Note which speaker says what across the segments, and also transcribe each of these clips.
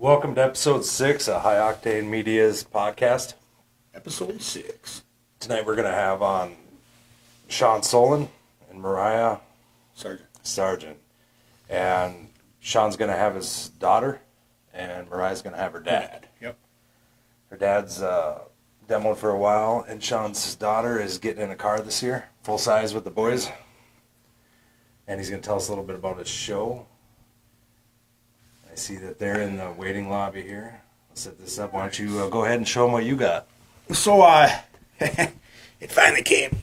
Speaker 1: Welcome to episode 6 of High Octane Media's podcast.
Speaker 2: Episode 6.
Speaker 1: Tonight we're going to have on Shawn Soland and Mariah
Speaker 2: Sargent.
Speaker 1: And Shawn's going to have his daughter, and Mariah's going to have her dad.
Speaker 2: Yep.
Speaker 1: Her dad's demoed for a while, and Shawn's daughter is getting in a car this year, full size with the boys. And he's going to tell us a little bit about his show. I see that they're in the waiting lobby here. I'll set this up. Why don't you go ahead and show them what you got?
Speaker 2: So, it finally came.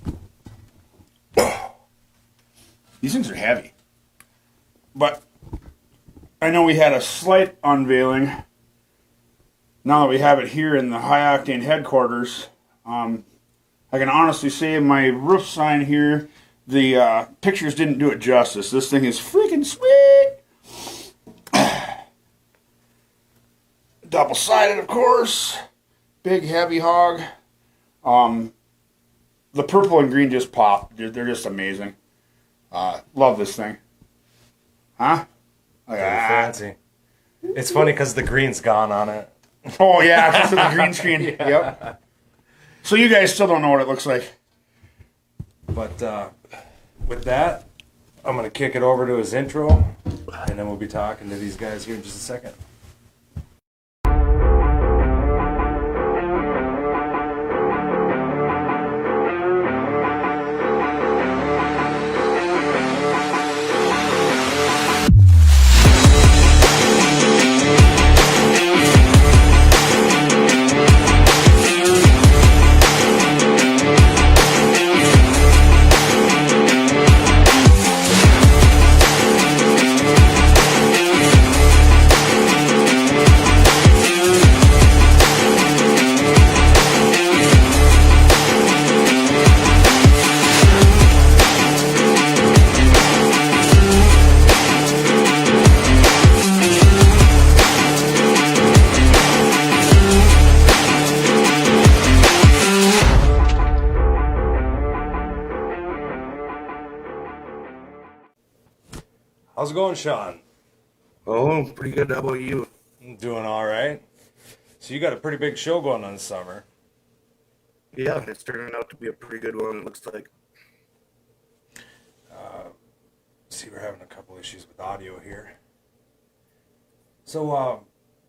Speaker 2: These things are heavy. But I know we had a slight unveiling. Now that we have it here in the High Octane headquarters, I can honestly say my roof sign here, the pictures didn't do it justice. This thing is freaking sweet. Double-sided, of course. Big, heavy hog. The purple and green just pop. They're just amazing. Love this thing. Huh?
Speaker 1: Very fancy. It's funny because the green's gone on it.
Speaker 2: Oh, yeah, that's the green screen. Yeah. Yep. So you guys still don't know what it looks like.
Speaker 1: But with that, I'm going to kick it over to his intro, and then we'll be talking to these guys here in just a second. How's it going, Shawn?
Speaker 3: Oh, pretty good. How about you?
Speaker 1: I'm doing all right. So you got a pretty big show going on this summer.
Speaker 3: Yeah, it's turning out to be a pretty good one, it looks like.
Speaker 1: See, we're having a couple issues with audio here. So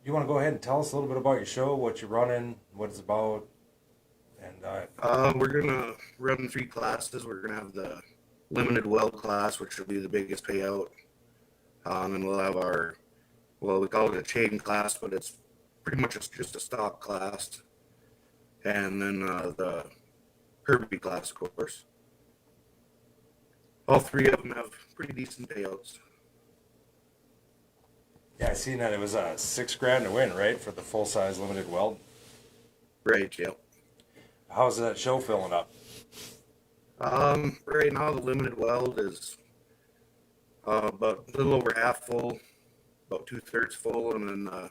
Speaker 1: you want to go ahead and tell us a little bit about your show, what you're running, what it's about? And
Speaker 3: we're going to run 3 classes. We're going to have the limited well class, which will be the biggest payout. And we'll have we call it a chain class, but it's pretty much just a stock class. And then the Herbie class, of course. All 3 of them have pretty decent payouts.
Speaker 1: yeah, I seen that it was $6,000 to win, right, for the full-size limited weld.
Speaker 3: Right, yeah.
Speaker 1: How's that show filling up?
Speaker 3: Right now the limited weld is about a little over half full, about 2/3 full, and then the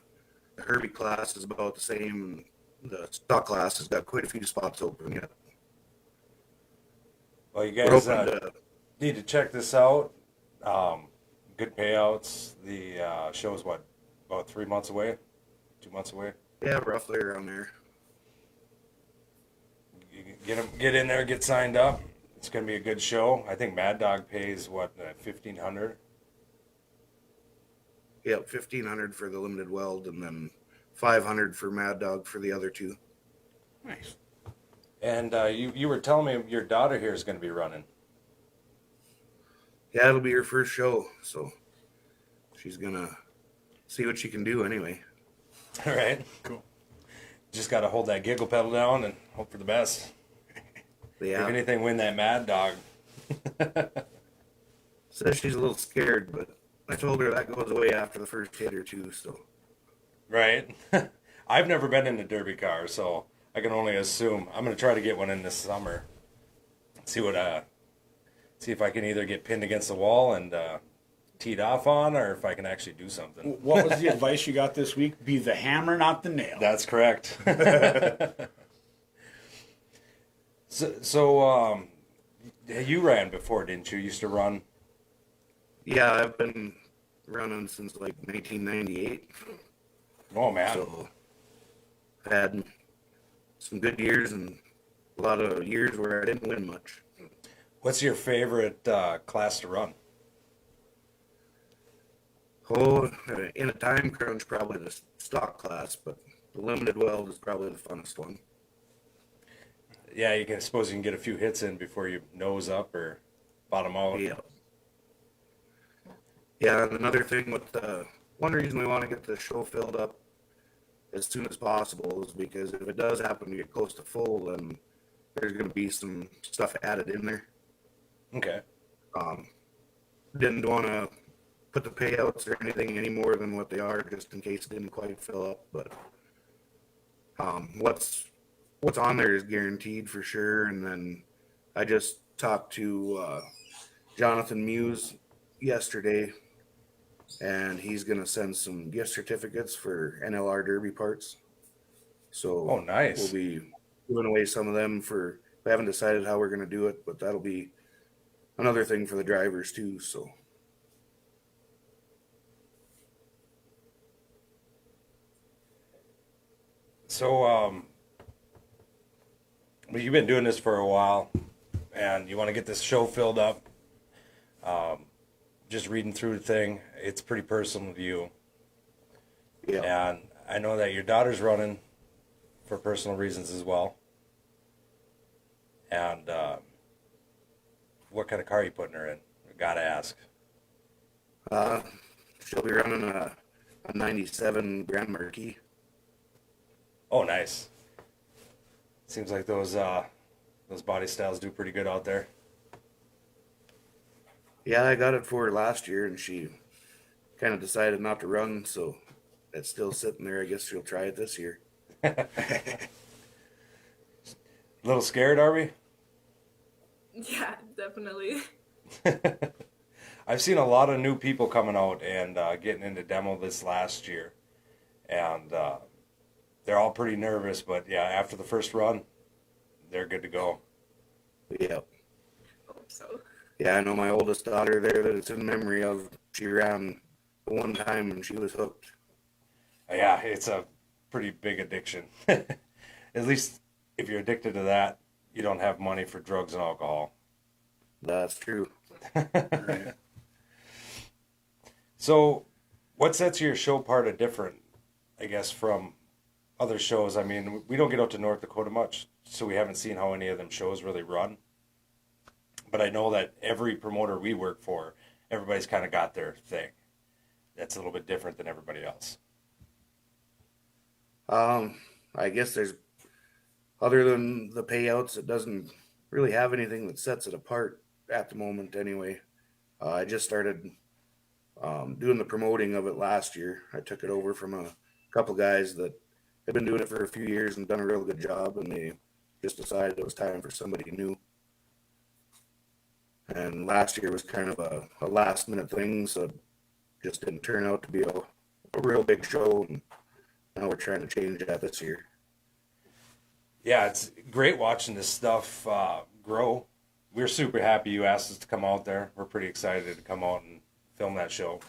Speaker 3: Herbie class is about the same. The stock class has got quite a few spots open yet.
Speaker 1: Well, you guys need to check this out. Good payouts. The show is about 3 months away? 2 months away?
Speaker 3: Yeah, roughly around there.
Speaker 1: You get in there, get signed up. It's going to be a good show. I think Mad Dog pays, $1,500?
Speaker 3: Yeah, $1,500 for the limited weld, and then $500 for Mad Dog for the other 2.
Speaker 2: Nice.
Speaker 1: And you were telling me your daughter here is going to be running.
Speaker 3: Yeah, it'll be her first show, so she's going to see what she can do anyway.
Speaker 1: All right.
Speaker 2: Cool.
Speaker 1: Just got to hold that giggle pedal down and hope for the best.
Speaker 3: Yeah.
Speaker 1: If anything, win that Mad Dog.
Speaker 3: Says she's a little scared, but I told her that goes away after the first hit or 2, so.
Speaker 1: Right. I've never been in a derby car, so I can only assume. I'm going to try to get one in this summer. See if I can either get pinned against the wall and teed off on, or if I can actually do something.
Speaker 2: What was the advice you got this week? Be the hammer, not the nail.
Speaker 1: That's correct. So, you ran before, didn't you? You used to run?
Speaker 3: Yeah, I've been running since like 1998.
Speaker 1: Oh man.
Speaker 3: So I've had some good years and a lot of years where I didn't win much.
Speaker 1: What's your favorite class to run?
Speaker 3: Oh, in a time crunch, probably the stock class, but the limited weld is probably the funnest one.
Speaker 1: Yeah, you can suppose you can get a few hits in before you nose up or bottom out.
Speaker 3: Yeah. Yeah, and another thing with one reason we want to get the show filled up as soon as possible is because if it does happen to get close to full, then there's going to be some stuff added in there.
Speaker 1: Okay.
Speaker 3: Didn't want to put the payouts or anything any more than what they are, just in case it didn't quite fill up. But what's on there is guaranteed for sure. And then I just talked to Jonathan Muse yesterday, and he's going to send some gift certificates for NLR Derby parts. So
Speaker 1: Oh, nice.
Speaker 3: we'll be giving away some of them for. We haven't decided how we're going to do it, but that'll be another thing for the drivers too. So.
Speaker 1: So, well, you've been doing this for a while, and you want to get this show filled up. Just reading through the thing, it's pretty personal to you.
Speaker 3: Yeah.
Speaker 1: And I know that your daughter's running for personal reasons as well. And what kind of car are you putting her in? Gotta ask.
Speaker 3: She'll be running a 97 Grand Marquis.
Speaker 1: Oh, nice. Seems like those body styles do pretty good out there.
Speaker 3: Yeah, I got it for her last year, and she kind of decided not to run, so it's still sitting there. I guess she'll try it this year.
Speaker 1: A little scared, are we?
Speaker 4: Yeah, definitely.
Speaker 1: I've seen a lot of new people coming out and getting into demo this last year, and they're all pretty nervous. But yeah, after the first run, they're good to go.
Speaker 3: Yeah.
Speaker 4: Hope so.
Speaker 3: Yeah, I know my oldest daughter there that it's in memory of. She ran one time and she was hooked.
Speaker 1: Yeah, it's a pretty big addiction. At least if you're addicted to that, you don't have money for drugs and alcohol.
Speaker 3: That's true.
Speaker 2: Right.
Speaker 1: So, what sets your show part of different, I guess, from other shows? I mean, we don't get out to North Dakota much, so we haven't seen how any of them shows really run. But I know that every promoter we work for, everybody's kind of got their thing. That's a little bit different than everybody else.
Speaker 3: I guess there's, other than the payouts, it doesn't really have anything that sets it apart at the moment anyway. I just started doing the promoting of it last year. I took it over from a couple guys that had been doing it for a few years and done a real good job, and they just decided it was time for somebody new. And last year was kind of a last minute thing, so it just didn't turn out to be a real big show. And now we're trying to change that this year.
Speaker 1: Yeah, it's great watching this stuff grow. We're super happy you asked us to come out there. We're pretty excited to come out and film that show.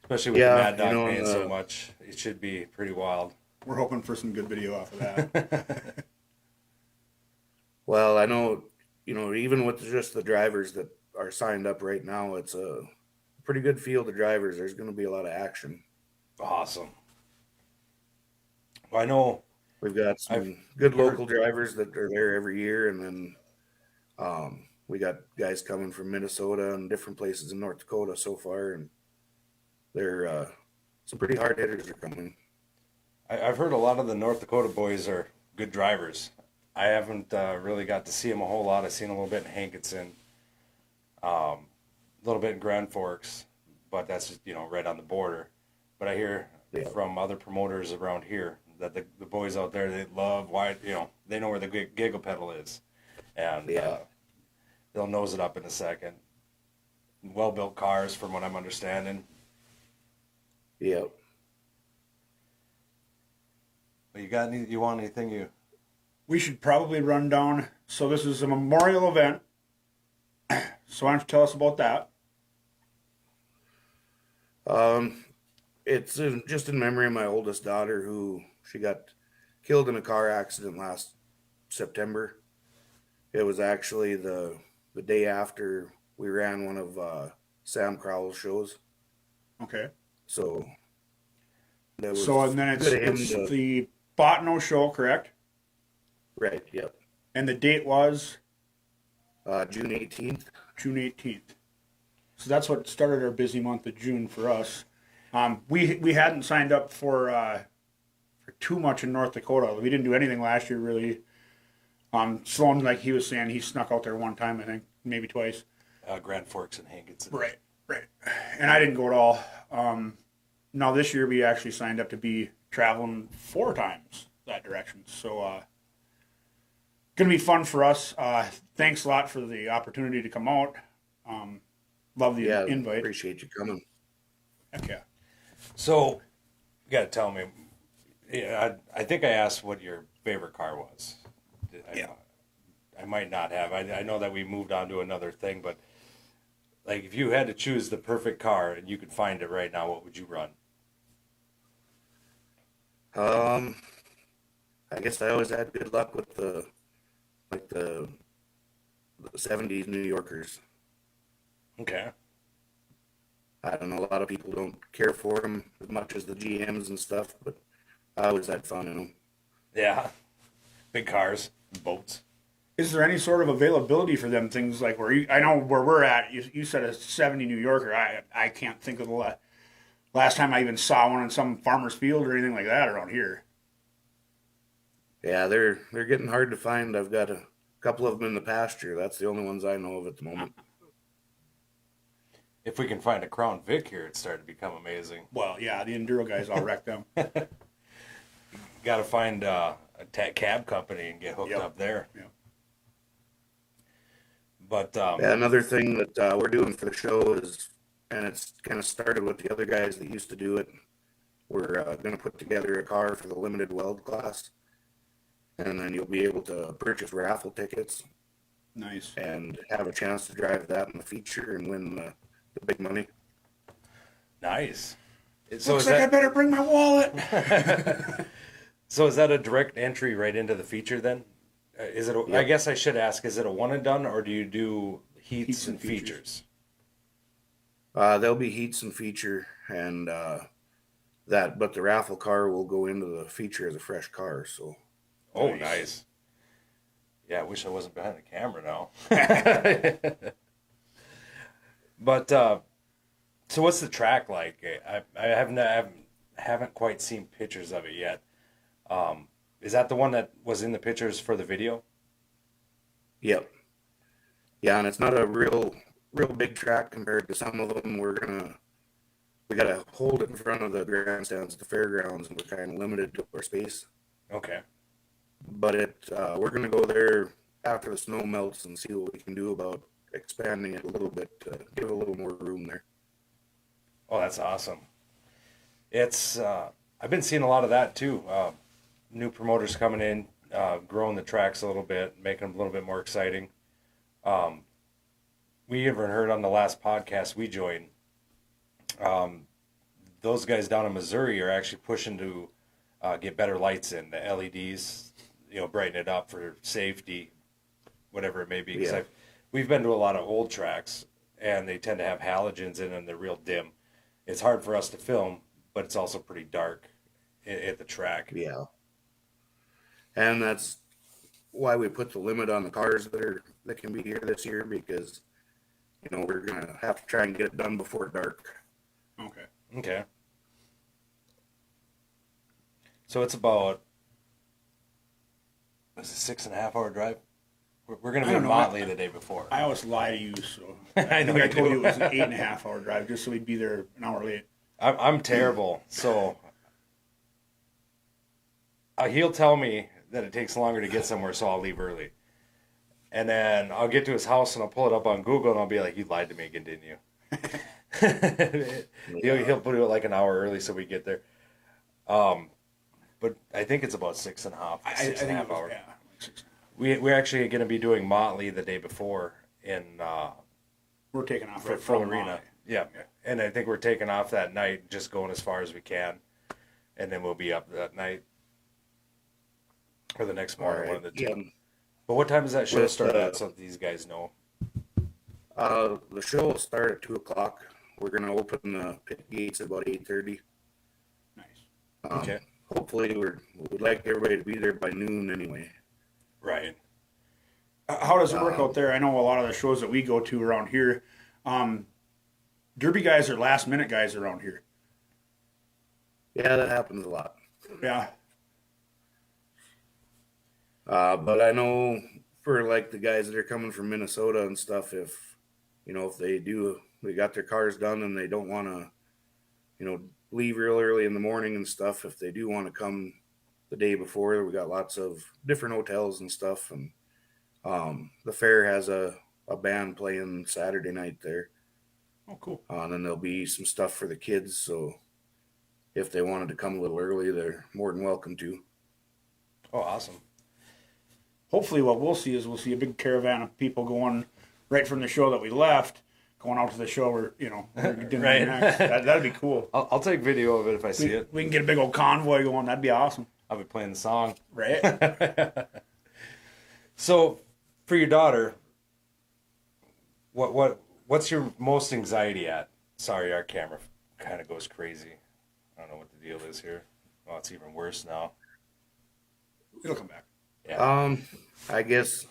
Speaker 1: Especially with the Mad Dog paying so much. It should be pretty wild.
Speaker 2: We're hoping for some good video off of that.
Speaker 3: Well, I know, even with just the drivers that are signed up right now, it's a pretty good field of drivers. There's going to be a lot of action.
Speaker 1: Awesome. Well, I know
Speaker 3: we've got some good local drivers that are there every year, and then we got guys coming from Minnesota and different places in North Dakota so far, and they're some pretty hard hitters are coming.
Speaker 1: I've heard a lot of the North Dakota boys are good drivers. I haven't really got to see them a whole lot. I've seen a little bit in Hankinson, a little bit in Grand Forks, but that's just, right on the border. But I hear from other promoters around here that the boys out there, they love they know where the giggle pedal is. And they'll nose it up in a second. Well-built cars, from what I'm understanding.
Speaker 3: Yep.
Speaker 1: You want anything
Speaker 2: We should probably run down. So this is a memorial event. So why don't you tell us about that?
Speaker 3: It's just in memory of my oldest daughter, who she got killed in a car accident last September. It was actually the day after we ran one of Sam Crowell's shows.
Speaker 2: Okay.
Speaker 3: So that was
Speaker 2: So and then
Speaker 3: good of him
Speaker 2: it's
Speaker 3: to-
Speaker 2: the Botno show, correct?
Speaker 3: right. Yep.
Speaker 2: And the date was
Speaker 3: June 18th.
Speaker 2: June 18th. So that's what started our busy month of June for us. We hadn't signed up for too much in North Dakota. We didn't do anything last year really. Sloan, like he was saying, he snuck out there one time, I think, maybe twice.
Speaker 1: Grand Forks and Hankinson.
Speaker 2: Right. And I didn't go at all. Now this year we actually signed up to be traveling 4 times that direction. So gonna be fun for us. Thanks a lot for the opportunity to come out. Love the invite.
Speaker 3: Appreciate you coming.
Speaker 2: Heck yeah.
Speaker 1: So, you got to tell me. Yeah, I think I asked what your favorite car was. I might not have. I know that we moved on to another thing, but like if you had to choose the perfect car and you could find it right now, what would you run?
Speaker 3: I guess I always had good luck with the 70s New Yorkers.
Speaker 1: Okay.
Speaker 3: I don't know, a lot of people don't care for them as much as the GMs and stuff, but I always had fun in them.
Speaker 1: Yeah. Big cars, boats.
Speaker 2: Is there any sort of availability for them things like I know where we're at, you said a 70 New Yorker. I can't think of the last time I even saw one in some farmer's field or anything like that around here.
Speaker 3: Yeah, they're getting hard to find. I've got a couple of them in the pasture. That's the only ones I know of at the moment.
Speaker 1: If we can find a Crown Vic here, it's starting to become amazing.
Speaker 2: Well, yeah, the Enduro guys all wreck them.
Speaker 1: Got to find a cab company and get hooked up there.
Speaker 2: Yep.
Speaker 1: But
Speaker 3: yeah, another thing that we're doing for the show is, and it's kind of started with the other guys that used to do it, we're going to put together a car for the limited weld class, and then you'll be able to purchase raffle tickets.
Speaker 2: Nice.
Speaker 3: And have a chance to drive that in the feature and win the big money.
Speaker 1: nice.
Speaker 2: So looks like I better bring my wallet.
Speaker 1: So is that a direct entry right into the feature then? Is it? I guess I should ask: is it a one and done, or do you do heats and features?
Speaker 3: There'll be heats and feature, and but the raffle car will go into the feature as a fresh car. So,
Speaker 1: oh, nice. Yeah, I wish I wasn't behind the camera now. But so, what's the track like? I haven't quite seen pictures of it yet. Is that the one that was in the pictures for the video?
Speaker 3: Yep. Yeah, and it's not a real big track compared to some of them. We gotta hold it in front of the grandstands at the fairgrounds, and we're kind of limited to our space.
Speaker 1: Okay.
Speaker 3: But we're gonna go there after the snow melts and see what we can do about expanding it a little bit to give it a little more room there.
Speaker 1: Oh, that's awesome. It's I've been seeing a lot of that too. New promoters coming in, growing the tracks a little bit, making them a little bit more exciting. We even heard on the last podcast we joined, those guys down in Missouri are actually pushing to get better lights in, the LEDs, brighten it up for safety, whatever it may be. Because we've been to a lot of old tracks, and they tend to have halogens in them. They're real dim. It's hard for us to film, but it's also pretty dark at the track.
Speaker 3: Yeah. And that's why we put the limit on the cars that can be here this year, because we're gonna have to try and get it done before dark.
Speaker 1: Okay. So it's about, is it 6.5 hour drive? We're gonna be in Motley the day before.
Speaker 2: I always lie to you, so
Speaker 1: I know
Speaker 2: I
Speaker 1: you
Speaker 2: told
Speaker 1: do.
Speaker 2: you it was an 8.5 hour drive just so we'd be there an hour late.
Speaker 1: I'm terrible, so he'll tell me that it takes longer to get somewhere, so I'll leave early. And then I'll get to his house and I'll pull it up on Google and I'll be like, "You lied to me again, didn't you?" He'll put it like an hour early so we get there. But I think it's about 6.5 hours.
Speaker 2: Yeah.
Speaker 1: We're actually going to be doing Motley the day before in
Speaker 2: We're taking off
Speaker 1: for
Speaker 2: right
Speaker 1: Full
Speaker 2: from
Speaker 1: Arena.
Speaker 2: Motley.
Speaker 1: Yeah. and I think we're taking off that night, just going as far as we can, and then we'll be up that night or the next morning, one of the two.
Speaker 3: Yeah.
Speaker 1: But what time does that show
Speaker 3: With,
Speaker 1: start at, so that these guys know?
Speaker 3: The show will start at 2:00. We're gonna open the pit gates at about 8:30.
Speaker 2: Nice.
Speaker 1: Okay.
Speaker 3: Hopefully, we'd like everybody to be there by noon anyway.
Speaker 1: Right.
Speaker 2: How does it work out there? I know a lot of the shows that we go to around here, derby guys are last minute guys around here.
Speaker 3: Yeah, that happens a lot.
Speaker 2: Yeah.
Speaker 3: But I know for like the guys that are coming from Minnesota and stuff, if they got their cars done and they don't want to, leave real early in the morning and stuff, if they do want to come the day before, we got lots of different hotels and stuff. And the fair has a band playing Saturday night there.
Speaker 2: Oh, cool.
Speaker 3: And then there'll be some stuff for the kids. So if they wanted to come a little early, they're more than welcome to.
Speaker 1: Oh, awesome.
Speaker 2: Hopefully what we'll see a big caravan of people going right from the show that we left, going out to the show we're doing
Speaker 1: Right.
Speaker 2: next. That'd be cool.
Speaker 1: I'll take video of it if I see it.
Speaker 2: We can get a big old convoy going. That'd be awesome.
Speaker 1: I'll be playing the song.
Speaker 2: Right?
Speaker 1: So, for your daughter, what's your most anxiety at? Sorry, our camera kind of goes crazy. I don't know what the deal is here. Oh, it's even worse now.
Speaker 2: It'll come back.
Speaker 1: Yeah.
Speaker 3: I guess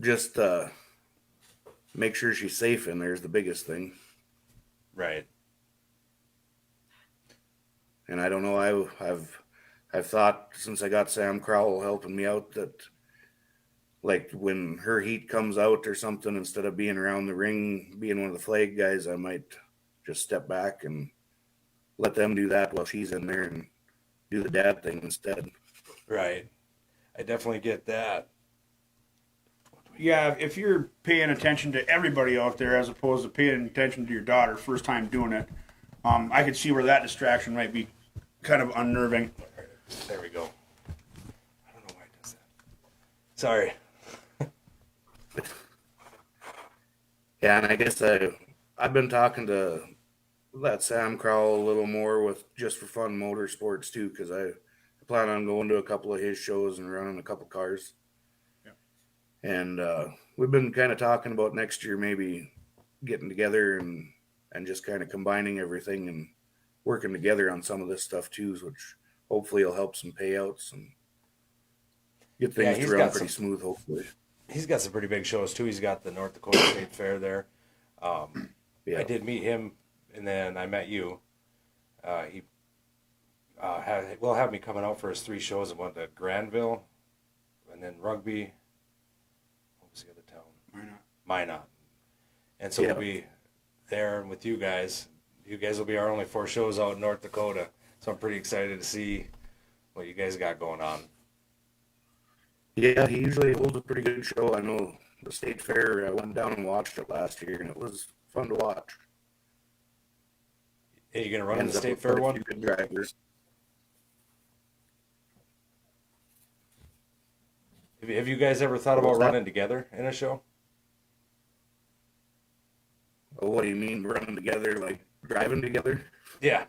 Speaker 3: just make sure she's safe in there is the biggest thing.
Speaker 1: Right.
Speaker 3: And I don't know, I've thought since I got Sam Crowell helping me out that like when her heat comes out or something, instead of being around the ring, being one of the flag guys, I might just step back and let them do that while she's in there and do the dad thing instead.
Speaker 1: Right. I definitely get that.
Speaker 2: Yeah, if you're paying attention to everybody out there as opposed to paying attention to your daughter first time doing it, I could see where that distraction might be kind of unnerving.
Speaker 1: There we go. I don't know why it does that. Sorry.
Speaker 3: Yeah, and I guess I've been talking to that Sam Crowell a little more with Just for Fun Motorsports too, because I plan on going to a couple of his shows and running a couple cars. Yeah. And we've been kind of talking about next year maybe getting together and just kind of combining everything and working together on some of this stuff too, which hopefully will help some payouts and get things to run pretty smooth, hopefully.
Speaker 1: He's got some pretty big shows too. He's got the North Dakota State Fair there.
Speaker 3: Yeah.
Speaker 1: I did meet him, and then I met you. He will have me coming out for his 3 shows. I went to Granville, and then Rugby. What was the other town? Minot. And so we'll be there with you guys. You guys will be our only 4 shows out in North Dakota. So I'm pretty excited to see what you guys got going on.
Speaker 3: Yeah, he usually holds a pretty good show. I know the state fair, I went down and watched it last year, and it was fun to watch.
Speaker 1: Are you going to run in the state fair one?
Speaker 3: Good drivers.
Speaker 1: Have you guys ever thought about running together in a show?
Speaker 3: Oh, what do you mean running together, like driving together?
Speaker 1: Yeah.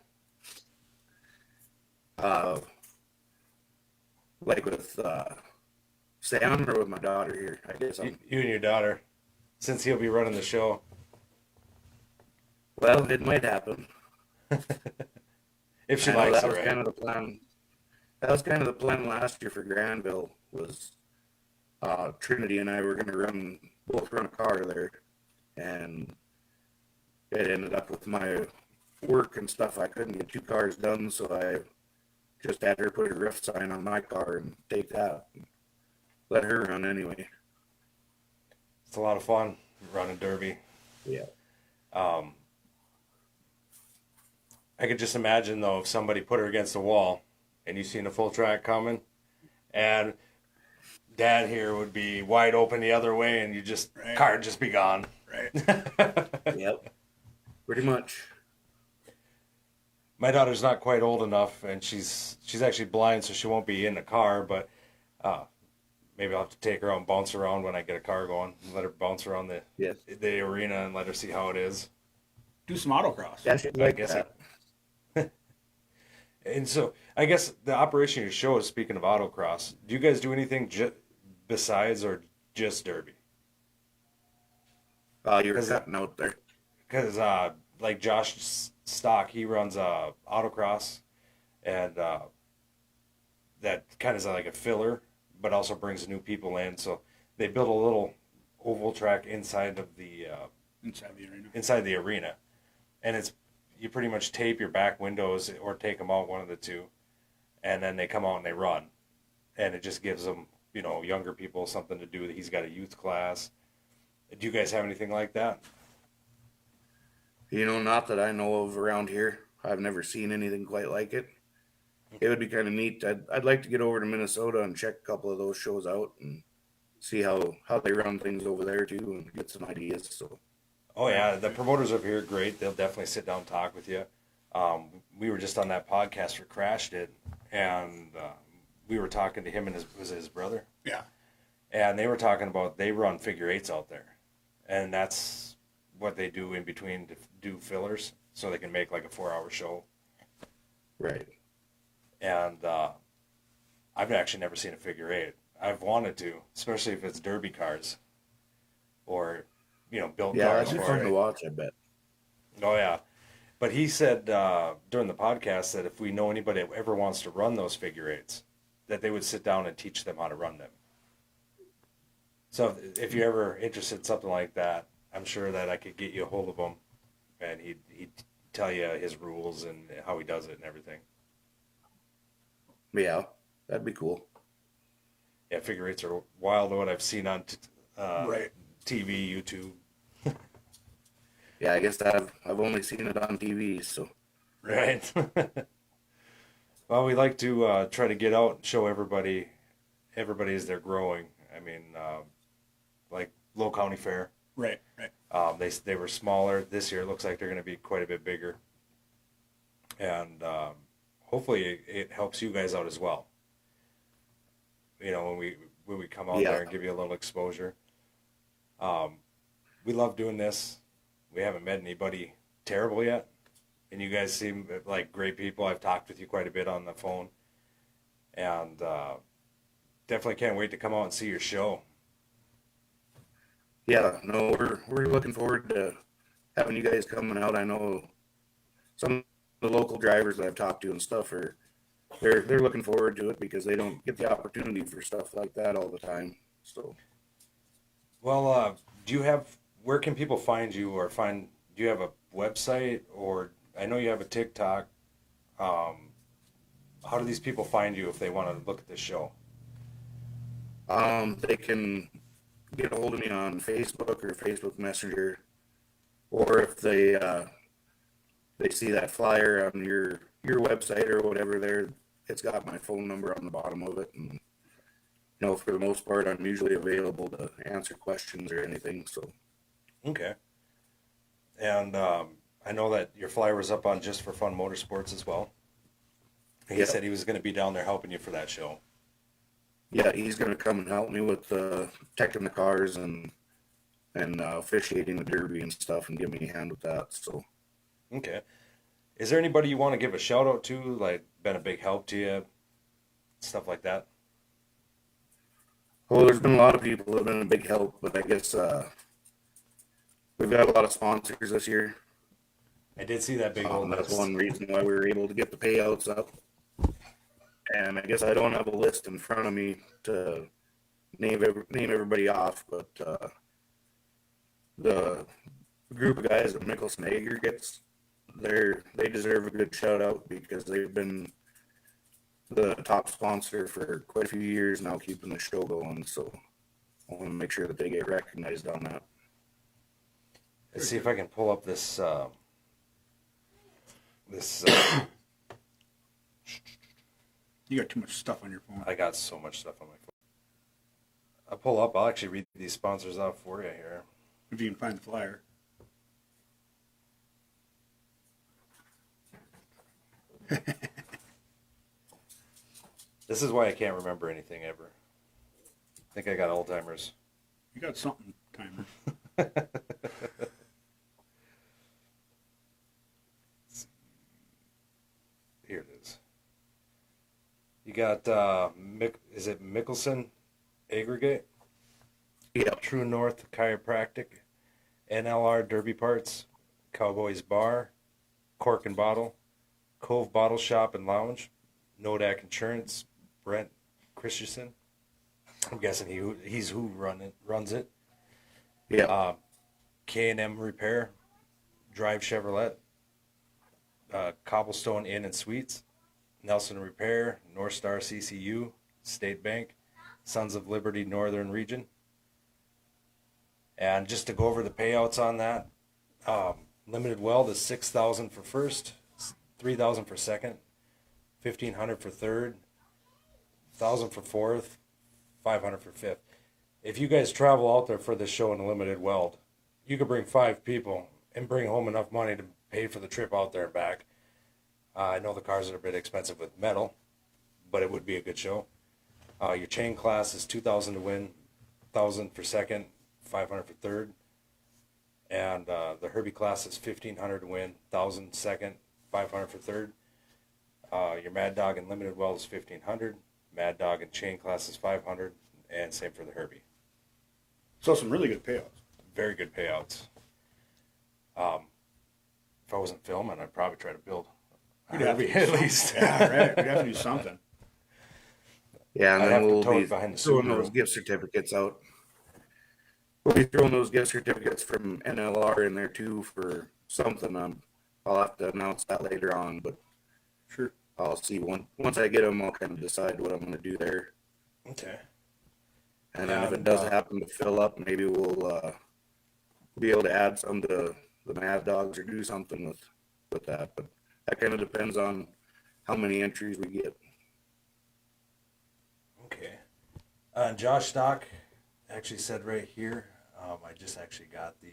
Speaker 3: Like with Sam or with my daughter here, I guess.
Speaker 1: You and your daughter, since he'll be running the show.
Speaker 3: Well, it might happen.
Speaker 1: If she likes it, right?
Speaker 3: Kind of the plan. That was kind of the plan last year for Granville was Trinity and I were going to both run a car there, and it ended up with my work and stuff. I couldn't get 2 cars done, so I just had her put a rift sign on my car and take that. And let her run anyway.
Speaker 1: It's a lot of fun running derby.
Speaker 3: Yeah.
Speaker 1: I could just imagine though if somebody put her against the wall and you seen a full track coming, and Dad here would be wide open the other way, and car would just be gone.
Speaker 2: Right.
Speaker 3: Yep. Pretty much.
Speaker 1: My daughter's not quite old enough, and she's actually blind, so she won't be in the car. But Maybe I'll have to take her out and bounce around when I get a car going. Let her bounce around
Speaker 3: Yes.
Speaker 1: the arena and let her see how it is.
Speaker 2: Do some autocross.
Speaker 3: Yeah, she'd
Speaker 1: I
Speaker 3: like
Speaker 1: guess
Speaker 3: that.
Speaker 1: And so I guess the operation of your show is, speaking of autocross, do you guys do anything besides or just derby?
Speaker 3: You were
Speaker 1: 'Cause
Speaker 3: cutting out there.
Speaker 1: Because like Josh Stock, he runs autocross, and that kind of is like a filler, but also brings new people in. So they built a little oval track inside of the
Speaker 2: Inside the arena.
Speaker 1: and it's, you pretty much tape your back windows or take them out, one of the two, and then they come out and they run, and it just gives them, you know, younger people something to do. He's got a youth class. Do you guys have anything like that?
Speaker 3: You know, not that I know of around here. I've never seen anything quite like it. It would be kind of neat. I'd like to get over to Minnesota and check a couple of those shows out and see how they run things over there too, and get some ideas. So
Speaker 1: Oh yeah, the promoters over here are great. They'll definitely sit down and talk with you. We were just on that podcast for Crash did, and we were talking to him and his brother,
Speaker 2: Yeah.
Speaker 1: and they were talking about they run figure eights out there, and that's what they do in between to do fillers, so they can make like a 4-hour show.
Speaker 3: right.
Speaker 1: And I've actually never seen a figure eight. I've wanted to, especially if it's derby cars, or you know, built
Speaker 3: Yeah,
Speaker 1: cars
Speaker 3: that'd be
Speaker 1: for
Speaker 3: fun
Speaker 1: it.
Speaker 3: to watch, I bet.
Speaker 1: Oh yeah, but he said during the podcast that if we know anybody that ever wants to run those figure eights, that they would sit down and teach them how to run them. So if you're ever interested in something like that, I'm sure that I could get you a hold of him, and he'd tell you his rules and how he does it and everything.
Speaker 3: Yeah, that'd be cool.
Speaker 1: Yeah, figure eights are wild. What I've seen on
Speaker 2: Right.
Speaker 1: TV, YouTube.
Speaker 3: Yeah, I guess I've only seen it on TV. So
Speaker 1: Right. Well, we like to try to get out and show everybody as they're growing. I mean, like Low County Fair.
Speaker 2: Right. Right.
Speaker 1: They were smaller this year. It looks like they're going to be quite a bit bigger, and hopefully it helps you guys out as well. You know, when we come out
Speaker 3: Yeah.
Speaker 1: there and give you a little exposure. We love doing this. We haven't met anybody terrible yet, and you guys seem like great people. I've talked with you quite a bit on the phone, and definitely can't wait to come out and see your show.
Speaker 3: yeah, no, we're looking forward to having you guys coming out. I know some of the local drivers that I've talked to and stuff they're looking forward to it because they don't get the opportunity for stuff like that all the time. So
Speaker 1: Well, where can people find you, or do you have a website, or I know you have a TikTok. How do these people find you if they want to look at this show?
Speaker 3: they can get a hold of me on Facebook or Facebook Messenger, or if they see that flyer on your website or whatever there, it's got my phone number on the bottom of it. And you know, for the most part, I'm usually available to answer questions or anything. So
Speaker 1: Okay. And I know that your flyer was up on Just for Fun Motorsports as well. He
Speaker 3: Yeah.
Speaker 1: said he was going to be down there helping you for that show.
Speaker 3: yeah, he's gonna come and help me with protecting the cars and officiating the derby and stuff, and give me a hand with that. So
Speaker 1: Okay. Is there anybody you want to give a shout out to, like been a big help to you, stuff like that?
Speaker 3: well, there's been a lot of people that have been a big help, but I guess we've got a lot of sponsors this year.
Speaker 1: I did see that big old
Speaker 3: That's
Speaker 1: list.
Speaker 3: one reason why we were able to get the payouts up. And I guess I don't have a list in front of me to name everybody off, but the group of guys that Mickelson Hager gets, they deserve a good shout out because they've been the top sponsor for quite a few years now, keeping the show going. So I want to make sure that they get recognized on that.
Speaker 1: Let's see if I can pull up this. This
Speaker 2: You got too much stuff on your phone.
Speaker 1: I got so much stuff on my phone. I'll pull up. I'll actually read these sponsors off for you here.
Speaker 2: If you can find the flyer.
Speaker 1: This is why I can't remember anything ever. I think I got Alzheimer's.
Speaker 2: You got something, timer.
Speaker 1: Here it is. You got, is it Mickelson Aggregate?
Speaker 3: Yep.
Speaker 1: True North Chiropractic, NLR Derby Parts, Cowboys Bar, Cork and Bottle, Cove Bottle Shop and Lounge, Nodak Insurance, Brent Christensen. I'm guessing he's who runs it.
Speaker 3: Yeah.
Speaker 1: K&M Repair, Drive Chevrolet, Cobblestone Inn and Suites, Nelson Repair, North Star CCU, State Bank, Sons of Liberty Northern Region. And just to go over the payouts on that, limited weld is $6,000 for first, $3,000 for second, $1,500 for third, $1,000 for fourth, $500 for fifth. If you guys travel out there for this show in a limited weld, you could bring 5 people and bring home enough money to pay for the trip out there and back. I know the cars are a bit expensive with metal, but it would be a good show. Your chain class is $2,000 to win, $1,000 for second, $500 for third, and the Herbie class is $1,500 to win, $1,000 second, $500 for third. Your Mad Dog and limited weld is $1,500. Mad Dog and chain class is $500, and same for the Herbie.
Speaker 2: So some really good payouts.
Speaker 1: Very good payouts. If I wasn't filming, I'd probably try to build a
Speaker 2: We'd have
Speaker 1: Herbie
Speaker 2: to
Speaker 1: at
Speaker 2: do
Speaker 1: least.
Speaker 2: Yeah, right. We'd have to do something.
Speaker 3: Yeah, and
Speaker 1: I'd
Speaker 3: then
Speaker 1: have to
Speaker 3: we'll
Speaker 1: tow
Speaker 3: be
Speaker 1: it behind the
Speaker 3: throwing
Speaker 1: Subaru.
Speaker 3: those gift certificates out. We'll be throwing those gift certificates from NLR in there too for something. I'll have to announce that later on, but
Speaker 2: Sure.
Speaker 3: I'll see once I get them. I'll kind of decide what I'm going to do there.
Speaker 1: Okay.
Speaker 3: And then if it
Speaker 1: And,
Speaker 3: does happen to fill up, maybe we'll be able to add some to the Mad Dogs or do something with that. But that kind of depends on how many entries we get.
Speaker 1: Okay. Josh Stock actually said right here, I just actually got the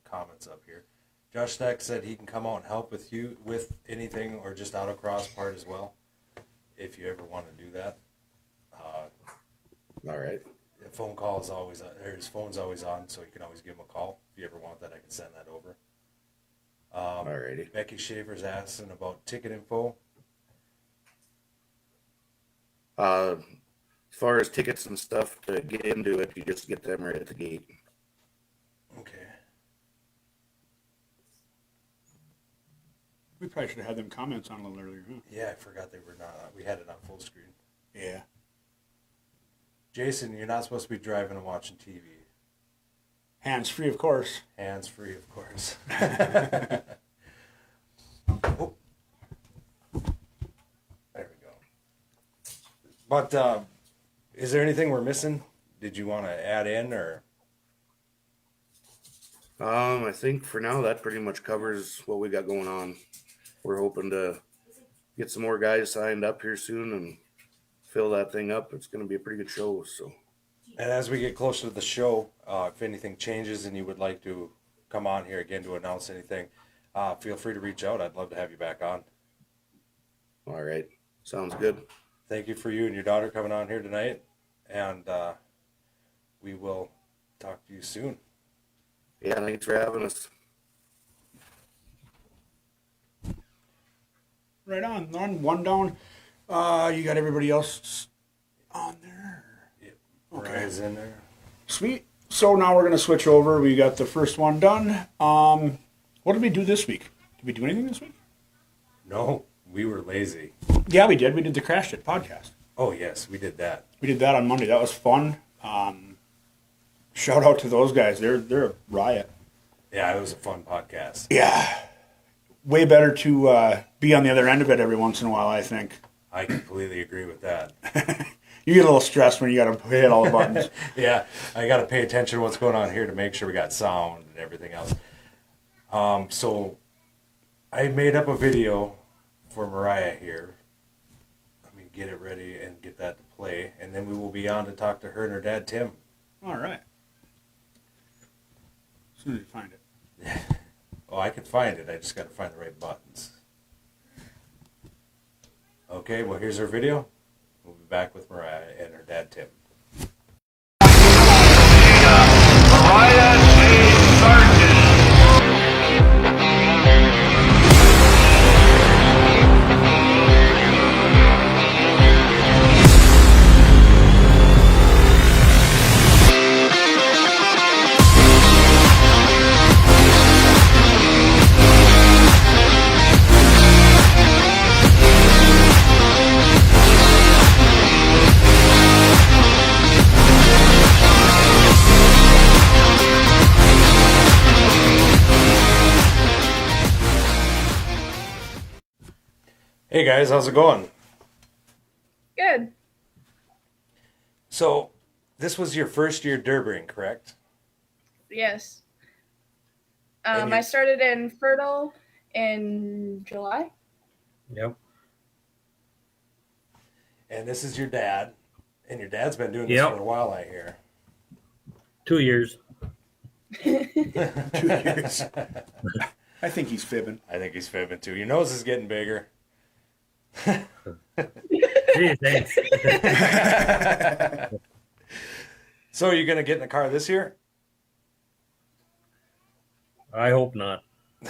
Speaker 1: comments up here. Josh Stock said he can come out and help with you with anything or just autocross part as well, if you ever want to do that.
Speaker 3: All right.
Speaker 1: The phone call is always, or his phone's always on, so you can always give him a call. If you ever want that, I can send that over.
Speaker 3: Alrighty.
Speaker 1: Becky Schaefer's asking about ticket info.
Speaker 3: As far as tickets and stuff to get into it, you just get them right at the gate.
Speaker 1: Okay.
Speaker 2: We probably should have had them comments on a little earlier, huh?
Speaker 1: Yeah, I forgot they were not. We had it on full screen.
Speaker 2: Yeah.
Speaker 1: Jason, you're not supposed to be driving and watching TV.
Speaker 2: Hands free, of course.
Speaker 1: Hands free, of course. Oh. There we go. But is there anything we're missing? Did you want to add in, or?
Speaker 3: I think for now that pretty much covers what we got going on. We're hoping to get some more guys signed up here soon and fill that thing up. It's going to be a pretty good show. So.
Speaker 1: And as we get closer to the show, if anything changes and you would like to come on here again to announce anything, feel free to reach out. I'd love to have you back on.
Speaker 3: All right. Sounds good.
Speaker 1: Thank you for you and your daughter coming on here tonight, and we will talk to you soon.
Speaker 3: Yeah, thanks for having us.
Speaker 2: Right on. One down. You got everybody else on there?
Speaker 1: Yep.
Speaker 2: Okay.
Speaker 1: Mariah's in there.
Speaker 2: Sweet. So now we're going to switch over. We got the first one done. What did we do this week? Did we do anything this week?
Speaker 1: No, we were lazy.
Speaker 2: Yeah, we did. We did the Crash It podcast.
Speaker 1: Oh, yes, we did that.
Speaker 2: We did that on Monday. That was fun. Shout out to those guys. They're a riot.
Speaker 1: Yeah, it was a fun podcast.
Speaker 2: Yeah. Way better to be on the other end of it every once in a while, I think.
Speaker 1: I completely agree with that.
Speaker 2: You get a little stressed when you got to hit all the buttons.
Speaker 1: Yeah, I got to pay attention to what's going on here to make sure we got sound and everything else. So I made up a video for Mariah here. Let me get it ready and get that to play, and then we will be on to talk to her and her dad, Tim.
Speaker 2: All right. As soon as you find it.
Speaker 1: Oh, I can find it. I just got to find the right buttons. Okay, well, here's her video. We'll be back with Mariah and her dad, Tim. Hey guys, how's it going?
Speaker 5: Good.
Speaker 1: So, this was your first year derbying, correct?
Speaker 5: Yes.
Speaker 1: And
Speaker 5: I started in Fertile in July.
Speaker 6: Yep.
Speaker 1: And this is your dad, and your dad's been doing this
Speaker 6: Yep.
Speaker 1: for a while, I hear.
Speaker 6: 2 years.
Speaker 2: 2 years. I think he's fibbing.
Speaker 1: I think he's fibbing too. Your nose is getting bigger.
Speaker 6: Gee, thanks.
Speaker 1: So, are you going to get in the car this year?
Speaker 6: I hope not.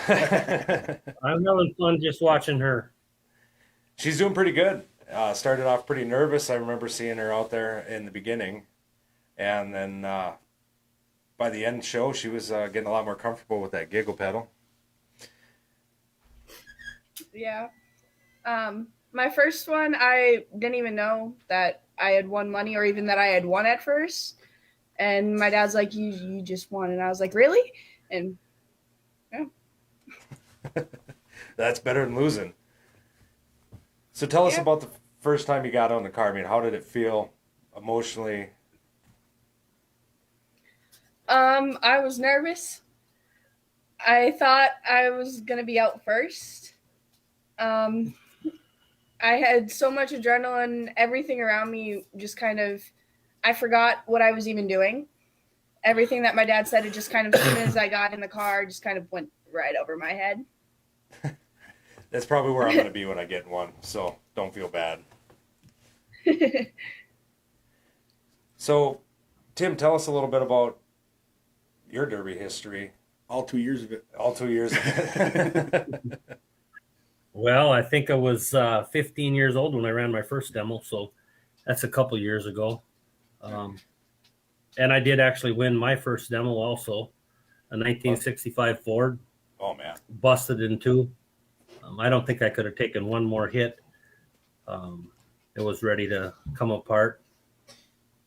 Speaker 6: I'm having fun just watching her.
Speaker 1: She's doing pretty good. Started off pretty nervous. I remember seeing her out there in the beginning. And then by the end of the show, she was getting a lot more comfortable with that giggle pedal.
Speaker 5: Yeah. My first one, I didn't even know that I had won money or even that I had won at first. And my dad's like, you just won. And I was like, really? And yeah.
Speaker 1: That's better than losing. So tell us
Speaker 5: Yeah.
Speaker 1: about the first time you got on the car. I mean, how did it feel emotionally?
Speaker 5: I was nervous. I thought I was going to be out first. I had so much adrenaline, everything around me just kind of, I forgot what I was even doing. Everything that my dad said, it just kind of, as soon as I got in the car, just kind of went right over my head.
Speaker 1: That's probably where I'm going to be when I get in one, so don't feel bad. So, Tim, tell us a little bit about your derby history.
Speaker 2: All 2 years of it.
Speaker 1: All 2 years of it.
Speaker 6: Well, I think I was 15 years old when I ran my first demo, so that's a couple years ago. And I did actually win my first demo also, a 1965 Ford,
Speaker 1: Oh, man.
Speaker 6: busted in two. I don't think I could have taken one more hit. It was ready to come apart.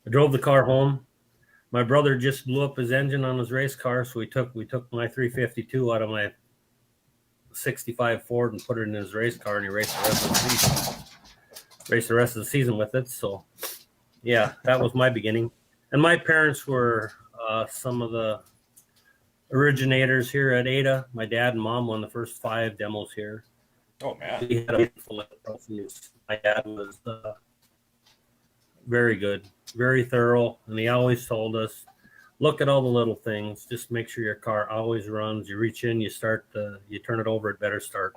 Speaker 6: I drove the car home. My brother just blew up his engine on his race car, so we took my 352 out of my 65 Ford and put it in his race car, and he raced the rest of the season. Raced the rest of the season with it. So, yeah, that was my beginning. And my parents were some of the originators here at Ada. My dad and mom won the first 5 demos here.
Speaker 1: Oh, man.
Speaker 6: We had a handful of trophies. My dad was very good, very thorough, and he always told us, look at all the little things. Just make sure your car always runs. You reach in, you start, you turn it over, it better start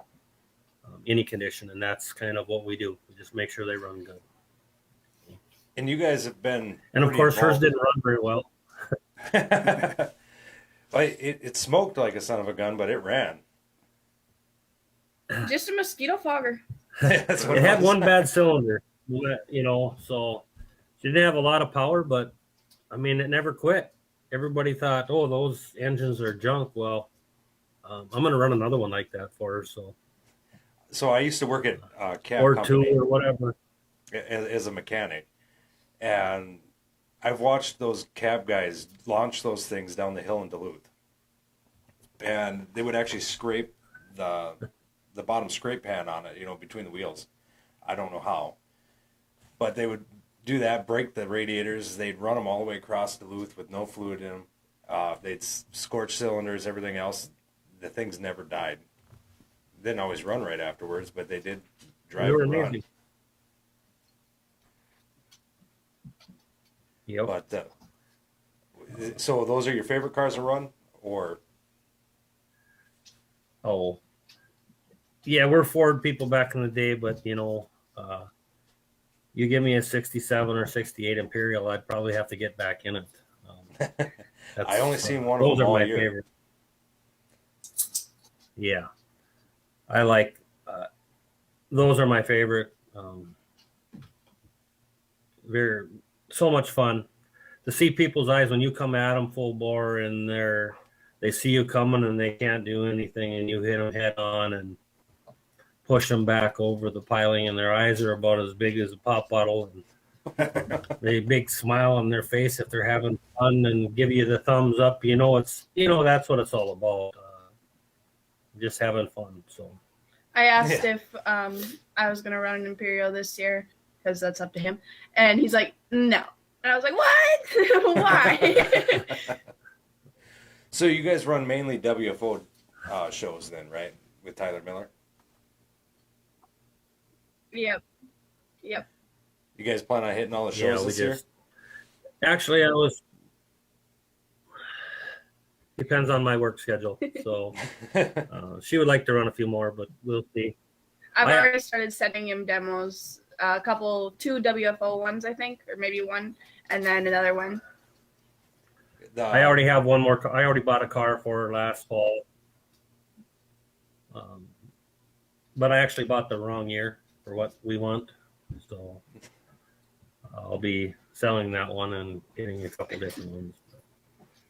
Speaker 6: any condition, and that's kind of what we do. We just make sure they run good.
Speaker 1: And you guys have been.
Speaker 6: And of
Speaker 1: pretty
Speaker 6: course, hers
Speaker 1: involved.
Speaker 6: didn't run very well.
Speaker 1: Well, it smoked like a son of a gun, but it ran.
Speaker 5: Just a mosquito fogger.
Speaker 1: That's what
Speaker 6: It had
Speaker 1: was.
Speaker 6: one bad cylinder, so she didn't have a lot of power, but I mean, it never quit. Everybody thought, oh, those engines are junk. Well, I'm going to run another one like that for her. So,
Speaker 1: So I used to work at cab
Speaker 6: or
Speaker 1: company
Speaker 6: two or whatever.
Speaker 1: as a mechanic, and I've watched those cab guys launch those things down the hill in Duluth, and they would actually scrape the bottom scrape pan on it, between the wheels. I don't know how, but they would do that, break the radiators. They'd run them all the way across Duluth with no fluid in them. They'd scorch cylinders, everything else. The things never died. Didn't always run right afterwards, but they did drive
Speaker 6: They were
Speaker 1: and run.
Speaker 6: amazing. Yep.
Speaker 1: But so those are your favorite cars to run, or
Speaker 6: Oh, yeah, we're Ford people back in the day, but you give me a 67 or 68 Imperial, I'd probably have to get back in it.
Speaker 1: I only seen one of
Speaker 6: those
Speaker 1: them
Speaker 6: are
Speaker 1: all
Speaker 6: my
Speaker 1: year.
Speaker 6: favorite. Yeah, I like those are my favorite. They're so much fun to see people's eyes when you come at them full bore and they see you coming and they can't do anything, and you hit them head on and push them back over the piling, and their eyes are about as big as a pop bottle, and a big smile on their face if they're having fun and give you the thumbs up. That's what it's all about. Just having fun. So
Speaker 5: I asked if I was gonna run an Imperial this year because that's up to him, and he's like, no. And I was like, what? Why?
Speaker 1: So you guys run mainly WFO shows then, right? With Tyler Miller?
Speaker 5: Yep.
Speaker 1: You guys plan on hitting all the shows this year?
Speaker 6: Actually, I was. Depends on my work schedule. So she would like to run a few more, but we'll see.
Speaker 5: I've already started sending him demos. Two WFO ones, I think, or maybe one, and then another one.
Speaker 6: I already have one more. I already bought a car for her last fall. But I actually bought the wrong year for what we want. So I'll be selling that one and getting a couple different ones.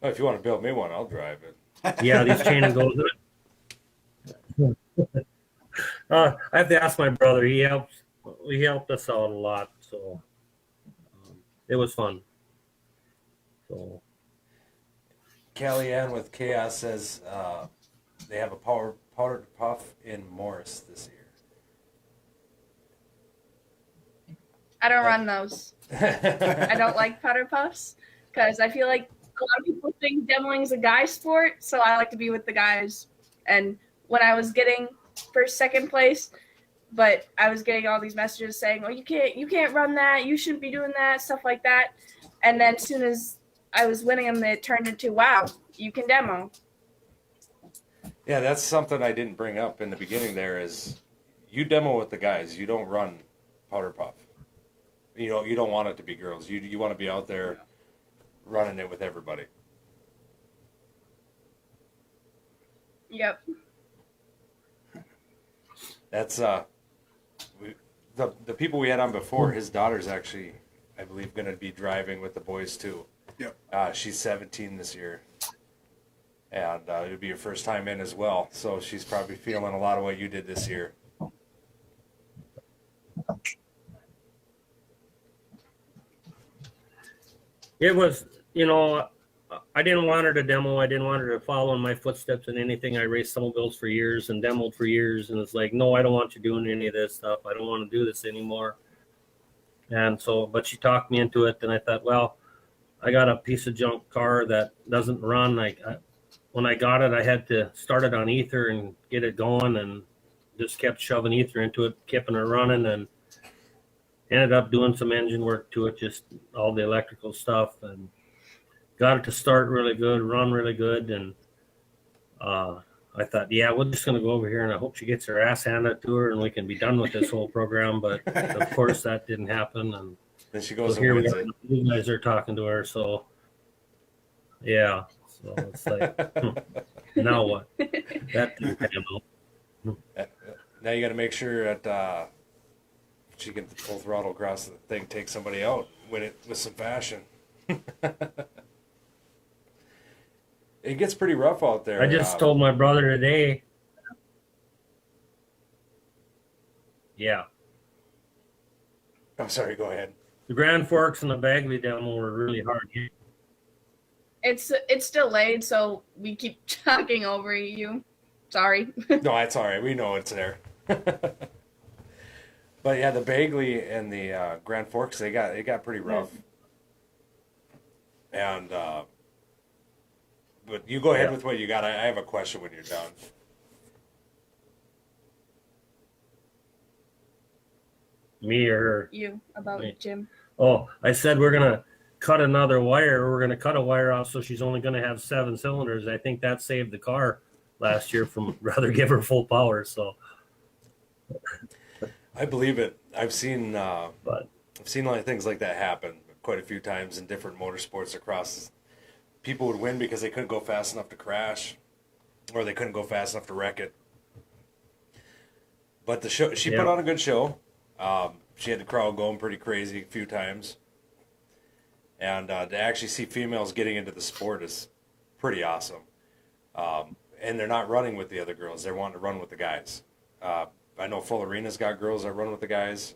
Speaker 1: Oh, if you want to build me one, I'll drive it.
Speaker 6: Yeah, these chain and goes. I have to ask my brother. He helped us out a lot, so it was fun. So
Speaker 1: Kellyanne with Chaos says they have a powder puff in Morris this year.
Speaker 5: I don't run those. I don't like powder puffs because I feel like a lot of people think demoing is a guy sport, so I like to be with the guys. And when I was getting first, second place, but I was getting all these messages saying, "Oh, you can't run that. You shouldn't be doing that," stuff like that. And then as soon as I was winning them, it turned into, "Wow, you can demo."
Speaker 1: Yeah, that's something I didn't bring up in the beginning. There is, you demo with the guys. You don't run powder puff. You don't want it to be girls. You want to be out there running it with everybody.
Speaker 5: Yep.
Speaker 1: That's the people we had on before. His daughter's actually, I believe, going to be driving with the boys too.
Speaker 2: Yep.
Speaker 1: She's 17 this year, and it'll be her first time in as well. So she's probably feeling a lot of what you did this year.
Speaker 6: it was, I didn't want her to demo. I didn't want her to follow in my footsteps in anything. I raced snowmobiles for years and demoed for years, and it's like, no, I don't want you doing any of this stuff. I don't want to do this anymore. And so, but she talked me into it, and I thought, well, I got a piece of junk car that doesn't run. When I got it, I had to start it on ether and get it going, and just kept shoving ether into it, keeping it running, and ended up doing some engine work to it, just all the electrical stuff, and got it to start really good, run really good, and I thought, yeah, we're just going to go over here, and I hope she gets her ass handed to her, and we can be done with this whole program. But of course, that didn't happen, and
Speaker 1: then she goes.
Speaker 6: So here we are. You guys are talking to her, so yeah. So it's like, now what? That didn't happen.
Speaker 1: Now you got to make sure that she can full throttle across the thing, take somebody out, win it with some fashion. It gets pretty rough out there.
Speaker 6: I just told my brother today. Yeah.
Speaker 1: I'm sorry, go ahead.
Speaker 6: The Grand Forks and the Bagley demo were really hard.
Speaker 5: It's delayed, so we keep talking over you. Sorry.
Speaker 1: No, that's all right. We know it's there. But yeah, the Bagley and the Grand Forks, it got pretty rough. And but you go ahead with what you got. I have a question when you're done.
Speaker 6: Me or her?
Speaker 5: You about
Speaker 6: Me.
Speaker 5: Jim.
Speaker 6: Oh, I said we're gonna cut another wire. We're gonna cut a wire off so she's only gonna have 7 cylinders. I think that saved the car last year from rather give her full power. So
Speaker 1: I believe it. I've seen
Speaker 6: but
Speaker 1: I've seen a lot of things like that happen quite a few times in different motorsports across. People would win because they couldn't go fast enough to crash, or they couldn't go fast enough to wreck it. But the show, she put on a good show. She had the crowd going pretty crazy a few times, and to actually see females getting into the sport is pretty awesome. And they're not running with the other girls; they're wanting to run with the guys. I know Full Arena's got girls that run with the guys.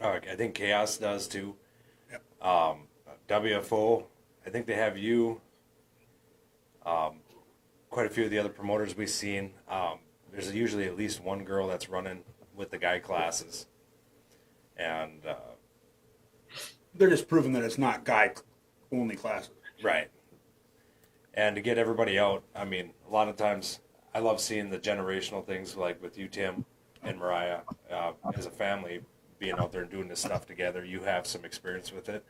Speaker 1: I think Chaos does too.
Speaker 2: Yep.
Speaker 1: WFO. I think they have you, quite a few of the other promoters we've seen. there's usually at least one girl that's running with the guy classes. And,
Speaker 2: They're just proving that it's not guy-only classes.
Speaker 1: right. And to get everybody out, I mean, a lot of times I love seeing the generational things like with you, Tim, and Mariah. As a family, being out there and doing this stuff together, you have some experience with it.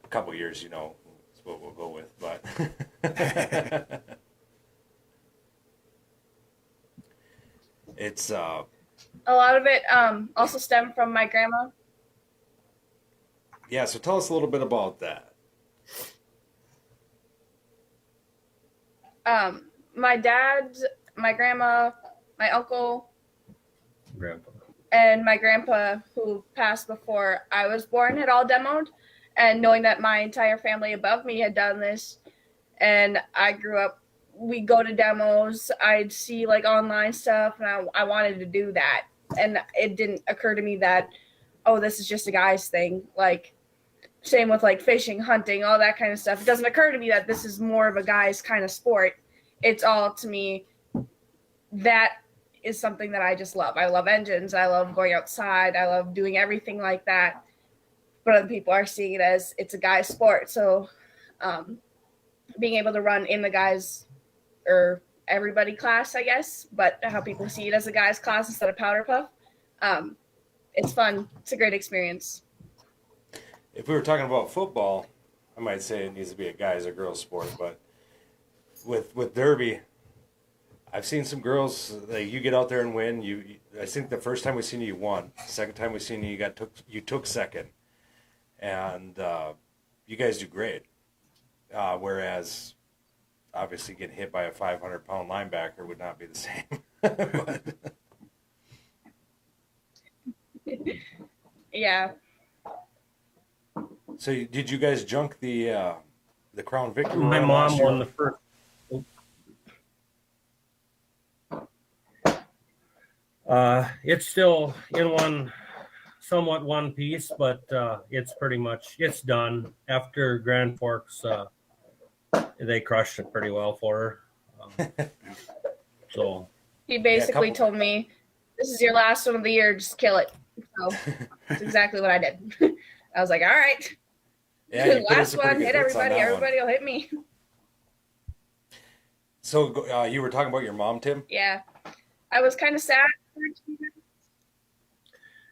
Speaker 1: A couple years, you know, is what we'll go with. But it's
Speaker 5: A lot of it also stemmed from my grandma.
Speaker 1: yeah. So tell us a little bit about that.
Speaker 5: My dad, my grandma, my uncle,
Speaker 6: Grandpa.
Speaker 5: and my grandpa, who passed before I was born, had all demoed. And knowing that my entire family above me had done this, and I grew up, we go to demos, I'd see like online stuff, and I wanted to do that. And it didn't occur to me that, oh, this is just a guy's thing. Like, same with like fishing, hunting, all that kind of stuff. It doesn't occur to me that this is more of a guy's kind of sport. It's all, to me, that is something that I just love. I love engines. I love going outside. I love doing everything like that. But other people are seeing it as it's a guy's sport. So being able to run in the guys or everybody class, I guess, but how people see it as a guy's class instead of powder puff, it's fun. It's a great experience.
Speaker 1: If we were talking about football, I might say it needs to be a guys or girls sport, but with derby, I've seen some girls like you get out there and win. I think the first time we seen you won. Second time we seen you you took second, and you guys do great. Whereas obviously getting hit by a 500-pound linebacker would not be the same. But,
Speaker 5: Yeah.
Speaker 1: so did you guys junk the Crown Victory?
Speaker 6: My
Speaker 1: Run
Speaker 6: mom
Speaker 1: last year?
Speaker 6: won the first. It's still in somewhat one piece, but it's pretty much it's done. After Grand Forks, they crushed it pretty well for her. So
Speaker 5: He basically told me, this is your last one of the year, just kill it. So that's exactly what I did. I was like, all right.
Speaker 1: Yeah, you put in
Speaker 5: last
Speaker 1: some pretty
Speaker 5: one,
Speaker 1: good
Speaker 5: hit
Speaker 1: hits on
Speaker 5: everybody.
Speaker 1: that one.
Speaker 5: Everybody will hit me.
Speaker 1: So you were talking about your mom, Tim?
Speaker 5: Yeah. I was kind of sad.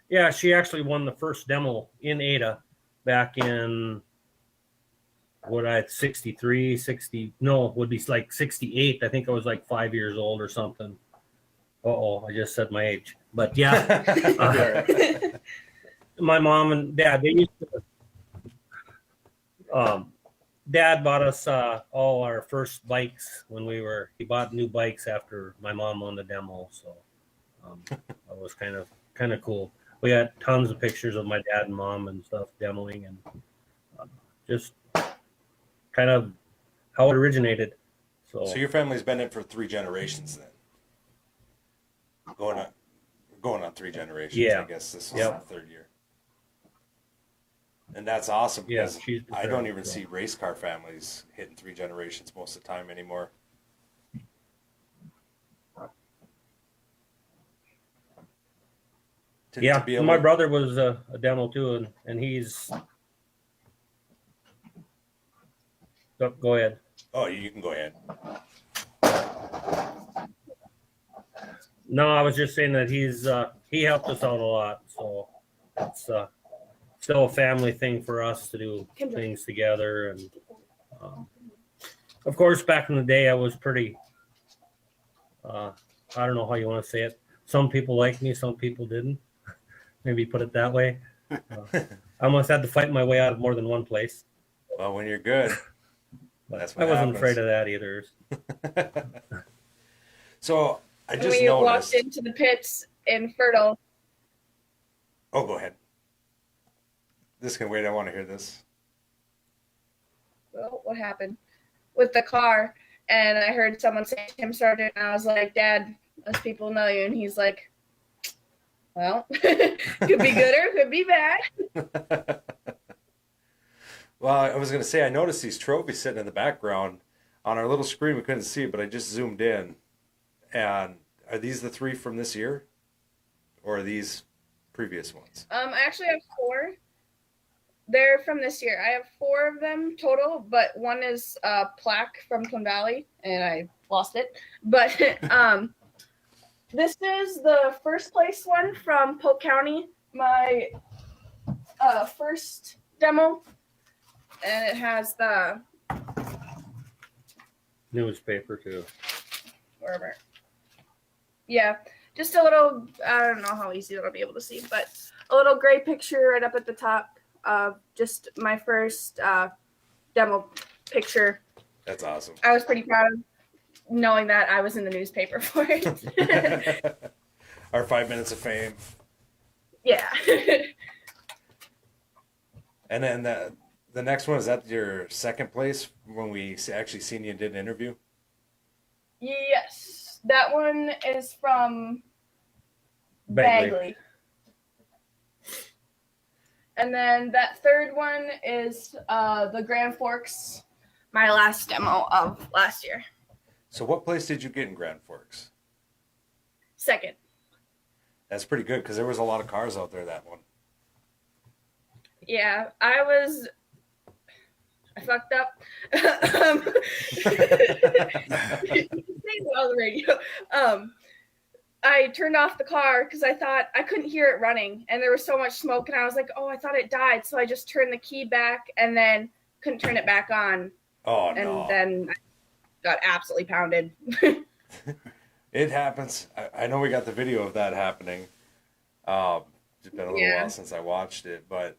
Speaker 6: yeah, she actually won the first demo in Ada back in 63, 60, no, would be like 68. I think I was like 5 years old or something. I just said my age. But yeah, my mom and dad, they used to, Dad bought us all our first bikes when he bought new bikes after my mom won the demo. So that was kind of cool. We had tons of pictures of my dad and mom and stuff demoing, and just kind of how it originated. So
Speaker 1: your family's been in for 3 generations then. Going on 3 generations.
Speaker 6: Yeah.
Speaker 1: I guess this is the 3rd year. And that's awesome because I don't even see race car families hitting 3 generations most of the time anymore.
Speaker 6: My brother was a demo too, and he's. Go ahead.
Speaker 1: Oh, you can go ahead.
Speaker 6: No, I was just saying that he helped us out a lot, so it's still a family thing for us to do things together. And of course, back in the day, I was pretty. I don't know how you want to say it. Some people liked me, some people didn't. Maybe put it that way. I almost had to fight my way out of more than one place.
Speaker 1: Well, when you're good, that's what
Speaker 6: I wasn't
Speaker 1: happens.
Speaker 6: afraid of that either.
Speaker 1: So I just
Speaker 5: when you
Speaker 1: noticed.
Speaker 5: walked into the pits in Fertile.
Speaker 1: Oh, go ahead. This can wait. I want to hear this.
Speaker 5: Well, what happened with the car? And I heard someone say Tim Sargent, and I was like, Dad, those people know you. And he's like, well, could be good or could be bad.
Speaker 1: Well, I was going to say, I noticed these trophies sitting in the background on our little screen. We couldn't see it, but I just zoomed in. And are these the 3 from this year, or are these previous ones?
Speaker 5: I actually have 4. They're from this year. I have 4 of them total, but one is a plaque from Twin Valley, and I lost it. But this is the first place one from Polk County, my first demo, and it has the
Speaker 6: Newspaper too.
Speaker 5: wherever. Yeah, just a little. I don't know how easy that'll be able to see, but a little gray picture right up at the top of just my first demo picture.
Speaker 1: That's awesome.
Speaker 5: I was pretty proud of knowing that I was in the newspaper for it.
Speaker 1: Our 5 minutes of fame.
Speaker 5: Yeah.
Speaker 1: And then the next one, is that your second place when we actually seen you and did an interview?
Speaker 5: Yes, that one is from
Speaker 6: Bagley.
Speaker 5: Bagley. And then that third one is the Grand Forks, my last demo of last year.
Speaker 1: So what place did you get in Grand Forks?
Speaker 5: Second.
Speaker 1: That's pretty good, because there was a lot of cars out there that one.
Speaker 5: Yeah, I fucked up. On the radio. I turned off the car because I thought I couldn't hear it running, and there was so much smoke, and I was like, "Oh, I thought it died." So I just turned the key back, and then couldn't turn it back on.
Speaker 1: Oh,
Speaker 5: and
Speaker 1: no.
Speaker 5: then I got absolutely pounded.
Speaker 1: It happens. I know we got the video of that happening. It's been a little while since I watched it, but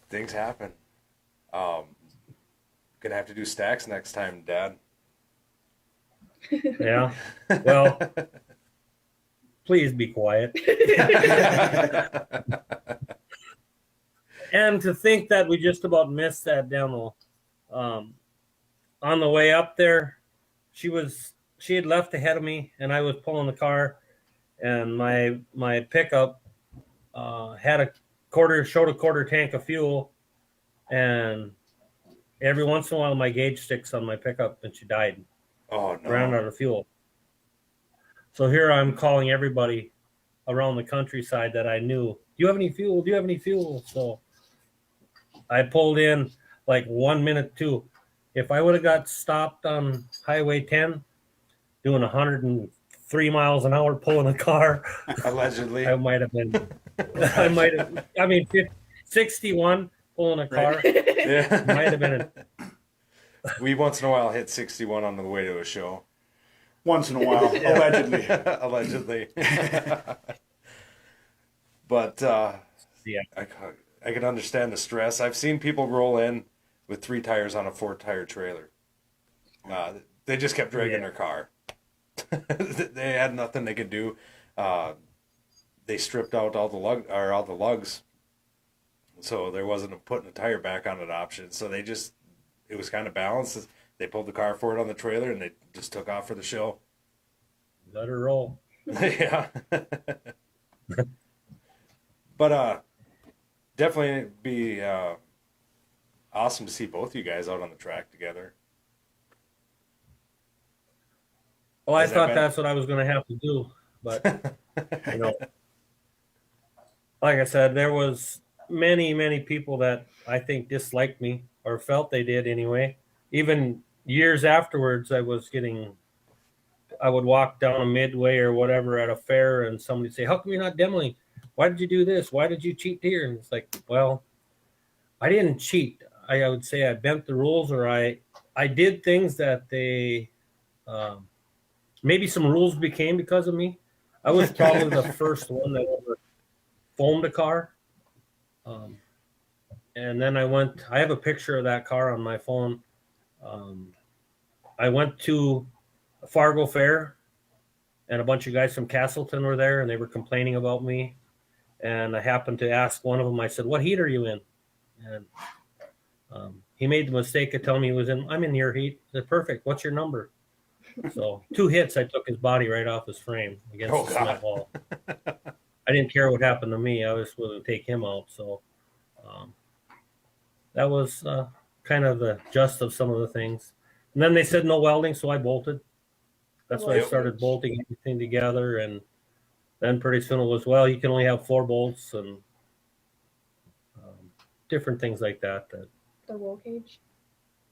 Speaker 1: things happen. Gonna have to do stacks next time, Dad.
Speaker 6: Yeah. Well, please be quiet. And to think that we just about missed that demo. On the way up there, she had left ahead of me, and I was pulling the car, and my pickup showed a quarter tank of fuel, and every once in a while my gauge sticks on my pickup, and she died.
Speaker 1: Oh, no.
Speaker 6: Ran out of fuel. So here I'm calling everybody around the countryside that I knew. Do you have any fuel? Do you have any fuel? So I pulled in like 1 minute too. If I would have got stopped on Highway 10 doing 103 miles an hour pulling a car,
Speaker 1: Allegedly.
Speaker 6: I might have been. 61 pulling a car.
Speaker 1: Yeah.
Speaker 6: Might have been.
Speaker 1: We once in a while hit 61 on the way to a show.
Speaker 2: Once in a while, allegedly.
Speaker 1: Allegedly. But
Speaker 6: Yeah.
Speaker 1: I can understand the stress. I've seen people roll in with 3 tires on a 4-tire trailer. They just kept dragging their car. They had nothing they could do. They stripped out all the lugs, so there wasn't a putting a tire back on an option. So it was kind of balanced. They pulled the car forward on the trailer, and they just took off for the show.
Speaker 6: Let her roll.
Speaker 1: Yeah. But definitely be awesome to see both you guys out on the track together.
Speaker 6: Well, I
Speaker 1: Has that
Speaker 6: thought
Speaker 1: been-
Speaker 6: that's what I was going to have to do, but like I said, there was many people that I think disliked me, or felt they did anyway. Even years afterwards, I would walk down a midway or whatever at a fair, and somebody would say, "How come you're not demoing? Why did you do this? Why did you cheat here?" And it's like, well, I didn't cheat. I would say I bent the rules, or I did things that they maybe some rules became because of me. I was probably the first one that ever foamed a car. And then I have a picture of that car on my phone. I went to a Fargo Fair, and a bunch of guys from Castleton were there, and they were complaining about me. And I happened to ask one of them, I said, "What heat are you in?" And he made the mistake of telling me I'm in your heat. I said, "Perfect. What's your number?" So 2 hits, I took his body right off his frame against the cement wall. I didn't care what happened to me. I was willing to take him out. So that was kind of the gist of some of the things. And then they said no welding, so I bolted. That's when I started bolting everything together, and then pretty soon it was, well, you can only have 4 bolts and different things like that.
Speaker 5: The roll cage.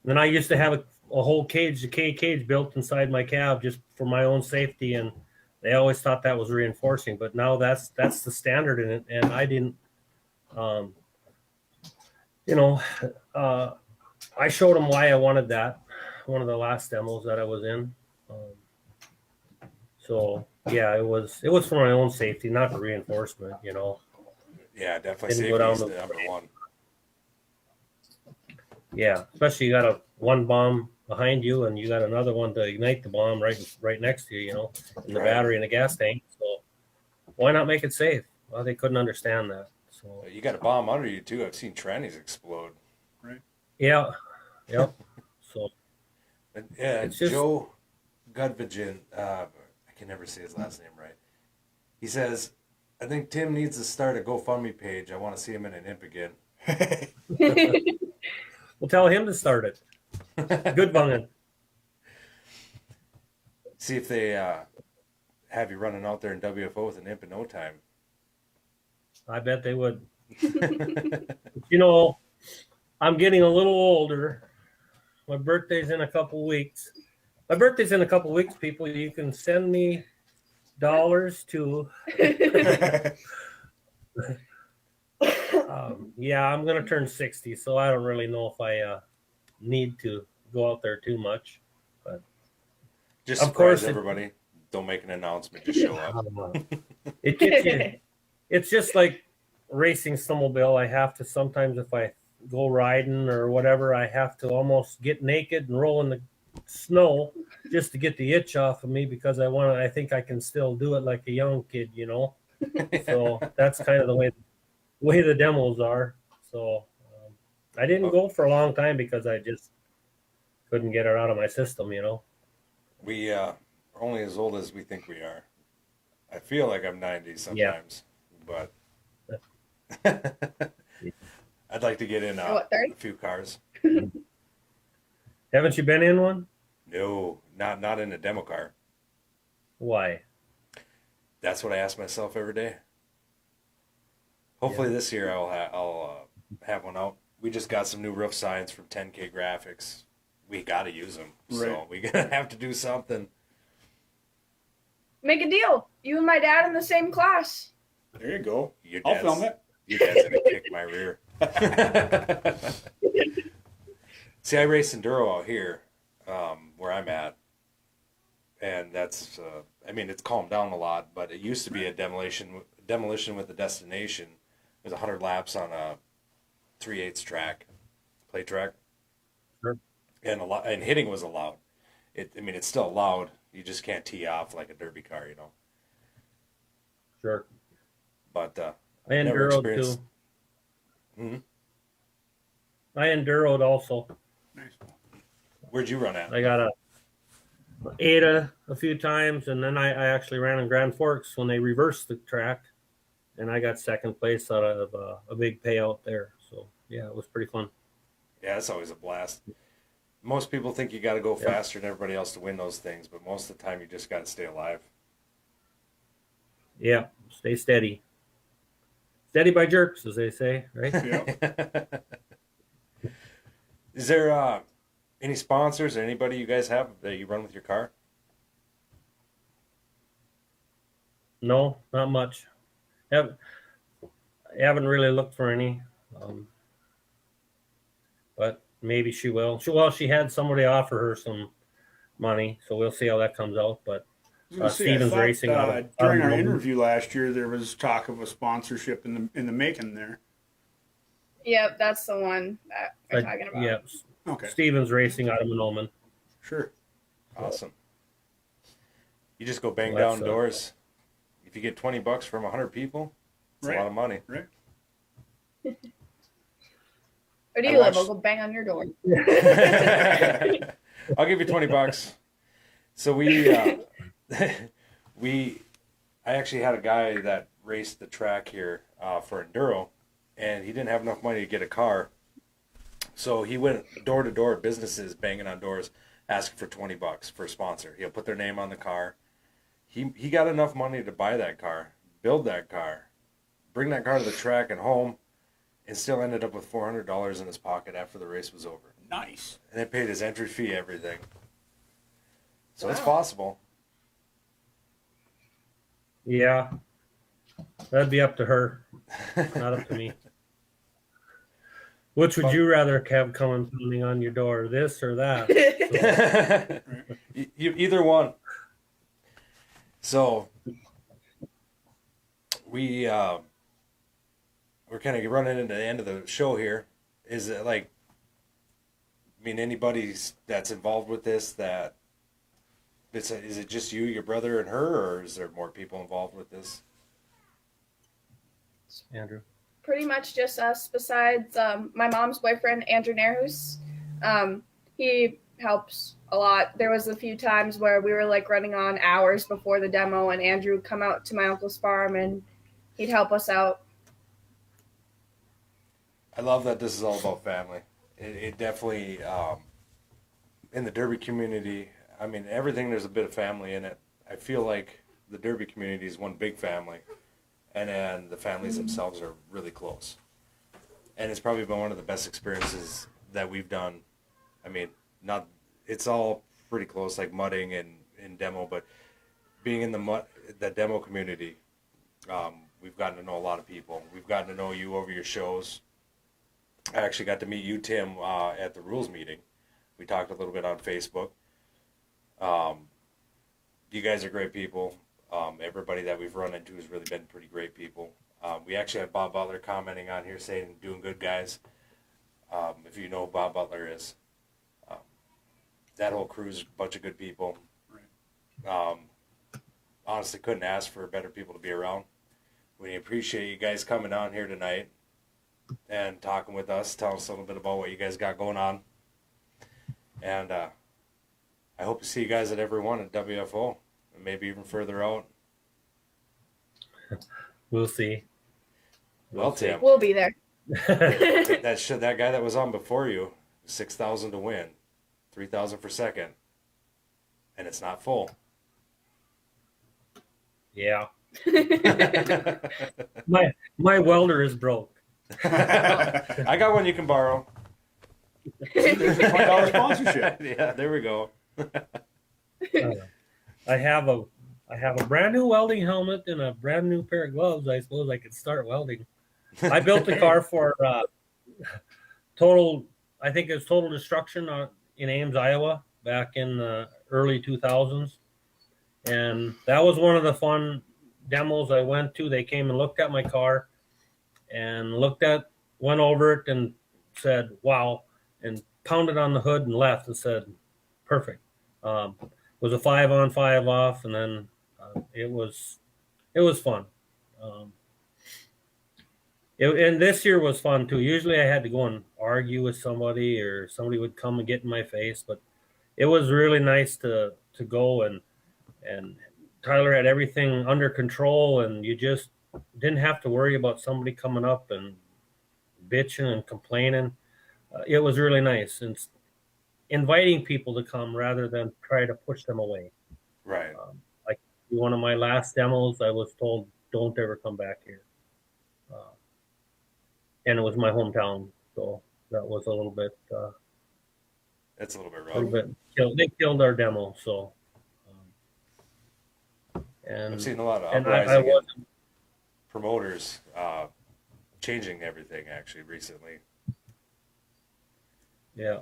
Speaker 6: Then I used to have a whole cage, a K cage built inside my cab just for my own safety, and they always thought that was reinforcing. But now that's the standard in it, and I didn't. I showed them why I wanted that. One of the last demos that I was in. So yeah, it was for my own safety, not for reinforcement.
Speaker 1: Yeah, definitely
Speaker 6: Didn't go
Speaker 1: safety
Speaker 6: down
Speaker 1: is
Speaker 6: the-
Speaker 1: the number one.
Speaker 6: Yeah, especially you got one bomb behind you, and you got another one to ignite the bomb right next to you. In the
Speaker 1: Right.
Speaker 6: battery and the gas tank. So why not make it safe? Well, they couldn't understand that. So
Speaker 1: You got a bomb under you too. I've seen trannies explode.
Speaker 6: yeah, yep. So
Speaker 1: But, yeah,
Speaker 6: It's just-
Speaker 1: Joe Gudvigen, I can never say his last name right. He says, I think Tim needs to start a GoFundMe page. I want to see him in an imp again.
Speaker 6: we'll tell him to start it. Good bunging.
Speaker 1: See if they have you running out there in WFO with an imp in no time.
Speaker 6: I bet they would. I'm getting a little older. My birthday's in a couple weeks. People. You can send me dollars to. Yeah, I'm gonna turn 60, so I don't really know if I need to go out there too much.
Speaker 1: Just
Speaker 6: Of
Speaker 1: surprise
Speaker 6: course it-
Speaker 1: everybody. Don't make an announcement. Just show up.
Speaker 6: It gets you. It's just like racing snowmobile. I have to sometimes, if I go riding or whatever, I have to almost get naked and roll in the snow just to get the itch off of me, because I think I can still do it like a young kid. So that's kind of the way the demos are. So I didn't go for a long time because I just couldn't get it out of my system.
Speaker 1: We are only as old as we think we are. I feel like I'm 90 sometimes, but I'd like to get in a
Speaker 5: 30?
Speaker 1: few cars.
Speaker 6: Haven't you been in one?
Speaker 1: No, not in a demo car.
Speaker 6: Why?
Speaker 1: That's what I ask myself every day. Hopefully this year I'll have one out. We just got some new roof signs from 10K Graphics. We got to use them, so
Speaker 2: Right.
Speaker 1: we're gonna have to do something.
Speaker 5: Make a deal. You and my dad in the same class.
Speaker 2: There you go.
Speaker 1: Your
Speaker 2: I'll
Speaker 1: dad's-
Speaker 2: film it.
Speaker 1: Your dad's gonna kick my rear. See, I race enduro out here, where I'm at, and that's it's calmed down a lot. But it used to be a demolition with a destination. It was 100 laps on a 3/8 track, play track,
Speaker 6: Sure.
Speaker 1: and hitting was allowed. It's still allowed. You just can't tee off like a derby car,
Speaker 6: Sure.
Speaker 1: But
Speaker 6: I
Speaker 1: never
Speaker 6: enduroed
Speaker 1: experienced-
Speaker 6: too.
Speaker 1: Mhm.
Speaker 6: I enduroed also.
Speaker 2: Nice.
Speaker 1: Where'd you run at?
Speaker 6: I got a Ada a few times, and then I actually ran in Grand Forks when they reversed the track, and I got second place out of a big payout there. So yeah, it was pretty fun.
Speaker 1: Yeah, it's always a blast. Most people think you got to go
Speaker 6: Yeah.
Speaker 1: faster than everybody else to win those things, but most of the time you just got to stay alive.
Speaker 6: Yeah, stay steady. Steady by jerks, as they say, right?
Speaker 2: Yeah.
Speaker 1: Is there any sponsors or anybody you guys have that you run with your car?
Speaker 6: No, not much. Haven't really looked for any, but maybe she will. She had somebody offer her some money, so we'll see how that comes out. But
Speaker 2: I was gonna say, I
Speaker 6: Stevens
Speaker 2: thought,
Speaker 6: Racing out of
Speaker 2: during our
Speaker 6: Melbourne.
Speaker 2: interview last year, there was talk of a sponsorship in the making there.
Speaker 5: Yep, that's the one that we're talking about.
Speaker 6: Yeah,
Speaker 2: Okay,
Speaker 6: Stevens Racing out of Monoman.
Speaker 2: sure.
Speaker 1: Awesome. You just go bang
Speaker 6: Well,
Speaker 1: down
Speaker 6: that's,
Speaker 1: doors. If you get $20 from 100 people, it's
Speaker 2: Right.
Speaker 1: a lot of money.
Speaker 2: Right.
Speaker 5: Where do
Speaker 1: I
Speaker 5: you live?
Speaker 1: watched-
Speaker 5: I'll go bang on your door.
Speaker 1: I'll give you $20. So I actually had a guy that raced the track here for enduro, and he didn't have enough money to get a car. So he went door to door, businesses banging on doors, asking for $20 for a sponsor. He'll put their name on the car. He got enough money to buy that car, build that car, bring that car to the track and home, and still ended up with $400 in his pocket after the race was over.
Speaker 2: Nice.
Speaker 1: And it paid his entry fee, everything. So it's
Speaker 5: Wow.
Speaker 1: possible.
Speaker 6: Yeah. That'd be up to her, not up to me. Which would you rather have coming pounding on your door, this or that?
Speaker 1: You either one. So we're kind of running into the end of the show here. Is it like, I mean, anybody that's involved with this, that is it just you, your brother, and her, or is there more people involved with this?
Speaker 6: Andrew.
Speaker 5: Pretty much just us, besides my mom's boyfriend, Andrew Nerhus. He helps a lot. There was a few times where we were like running on hours before the demo, and Andrew would come out to my uncle's farm and he'd help us out.
Speaker 1: I love that this is all about family. It definitely, in the Derby community, I mean, everything, there's a bit of family in it. I feel like the Derby community is one big family, and then the families themselves are really close. And it's probably been one of the best experiences that we've done. I mean, it's all pretty close, like mudding and demo, but being in the demo community, we've gotten to know a lot of people. We've gotten to know you over your shows. I actually got to meet you, Tim, at the rules meeting. We talked a little bit on Facebook. You guys are great people. Everybody that we've run into has really been pretty great people. We actually had Bob Butler commenting on here saying, doing good, guys. If you know who Bob Butler is. That whole crew's a bunch of good people. Honestly, couldn't ask for better people to be around. We appreciate you guys coming on here tonight and talking with us, telling us a little bit about what you guys got going on. And I hope to see you guys at every one at WFO, and maybe even further out.
Speaker 6: We'll see.
Speaker 1: Well, Tim,
Speaker 5: We'll be there.
Speaker 1: that guy that was on before you, 6,000 to win, 3,000 for second, and it's not full.
Speaker 6: Yeah. My welder is broke.
Speaker 1: I got one you can borrow.
Speaker 2: There's a $20 sponsorship.
Speaker 1: Yeah, there we go.
Speaker 6: I have a brand new welding helmet and a brand new pair of gloves. I suppose I could start welding. I built the car for I think it was Total Destruction in Ames, Iowa, back in the early 2000s. And that was one of the fun demos I went to. They came and looked at my car and went over it and said, wow, and pounded on the hood and left and said, perfect. It was a 5-on, 5-off, and then it was fun. And this year was fun too. Usually I had to go and argue with somebody, or somebody would come and get in my face, but it was really nice to go and Tyler had everything under control, and you just didn't have to worry about somebody coming up and bitching and complaining. It was really nice, and inviting people to come rather than try to push them away.
Speaker 1: Right.
Speaker 6: Like one of my last demos, I was told, don't ever come back here. And it was my hometown, so that was a little bit.
Speaker 1: It's a little bit rough.
Speaker 6: They killed our demo, so. And
Speaker 1: I've seen a lot of
Speaker 6: and
Speaker 1: uprising and promoters changing everything actually recently.
Speaker 6: Yeah.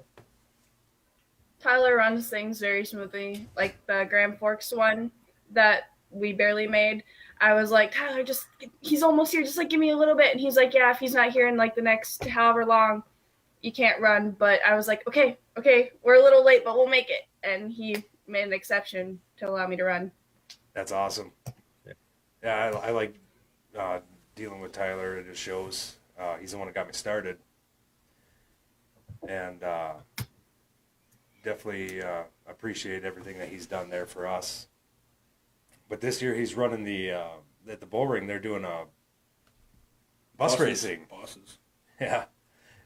Speaker 5: Tyler runs things very smoothly. Like the Grand Forks one that we barely made, I was like, Tyler, he's almost here. Just like give me a little bit. And he's like, yeah, if he's not here in like the next however long, you can't run. But I was like, okay, we're a little late, but we'll make it. And he made an exception to allow me to run.
Speaker 1: That's awesome. Yeah, I like dealing with Tyler at his shows. He's the one that got me started. And definitely appreciate everything that he's done there for us. But this year he's running at the bull ring, they're doing a bus racing.
Speaker 2: Bosses.
Speaker 1: Yeah,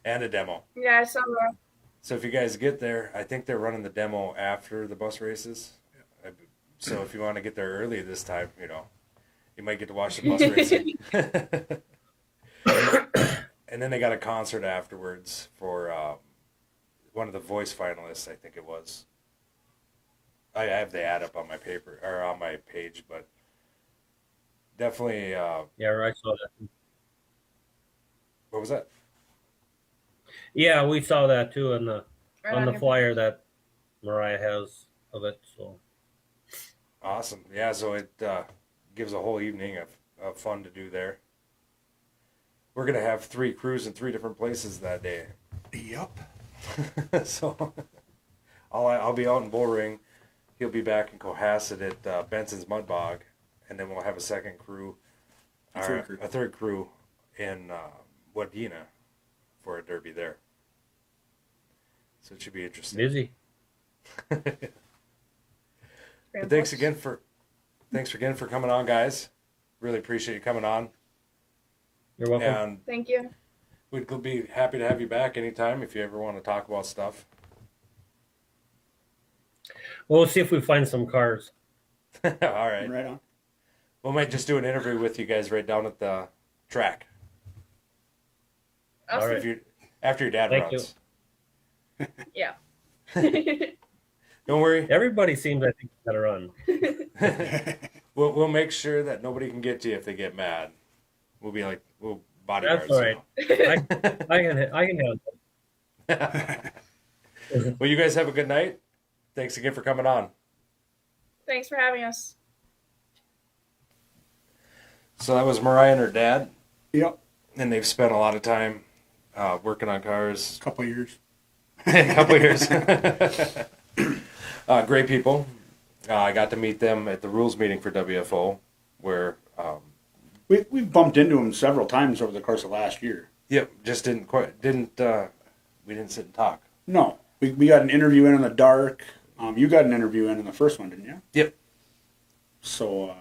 Speaker 1: and a demo.
Speaker 5: Yeah, I saw that.
Speaker 1: So if you guys get there, I think they're running the demo after the bus races. So if you want to get there early this time, you might get to watch the bus racing. And then they got a concert afterwards for one of the voice finalists, I think it was. I have the ad up on my paper or on my page, but definitely.
Speaker 6: Yeah, I saw that.
Speaker 1: What was that?
Speaker 6: Yeah, we saw that too on the
Speaker 5: Right
Speaker 6: on the
Speaker 5: your
Speaker 6: flyer
Speaker 5: page.
Speaker 6: that Mariah has of it. So
Speaker 1: Awesome. Yeah, so it gives a whole evening of fun to do there. We're going to have 3 crews in 3 different places that day.
Speaker 2: Yep.
Speaker 1: So I'll be out in Bullring. He'll be back in Cohasset at Benson's Mud Bog. And then we'll have a second crew,
Speaker 2: A third crew.
Speaker 1: a third crew in Wadena for a derby there. So it should be interesting.
Speaker 6: busy.
Speaker 1: But thanks again for coming on, guys. Really appreciate you coming on.
Speaker 6: You're welcome.
Speaker 1: And
Speaker 5: Thank you.
Speaker 1: we'd be happy to have you back anytime if you ever want to talk about stuff.
Speaker 6: Well, we'll see if we find some cars.
Speaker 1: All right.
Speaker 2: Right on.
Speaker 1: We might just do an interview with you guys right down at the track.
Speaker 6: All right.
Speaker 1: If you after your dad
Speaker 6: Thank
Speaker 1: runs.
Speaker 5: Yeah.
Speaker 1: Don't worry.
Speaker 6: Everybody seems I think got to run.
Speaker 1: We'll make sure that nobody can get to you if they get mad. We'll bodyguards.
Speaker 6: That's all right. I can handle it.
Speaker 1: Well, you guys have a good night. Thanks again for coming on.
Speaker 5: Thanks for having us.
Speaker 1: So that was Mariah and her dad,
Speaker 2: Yep.
Speaker 1: and they've spent a lot of time working on cars.
Speaker 2: Couple of years.
Speaker 1: A couple of years. Great people. I got to meet them at the rules meeting for WFO, where
Speaker 2: We've bumped into him several times over the course of last year.
Speaker 1: just we didn't sit and talk.
Speaker 2: No, we got an interview in the dark. You got an interview in the first one, didn't you?
Speaker 1: Yep.
Speaker 2: So,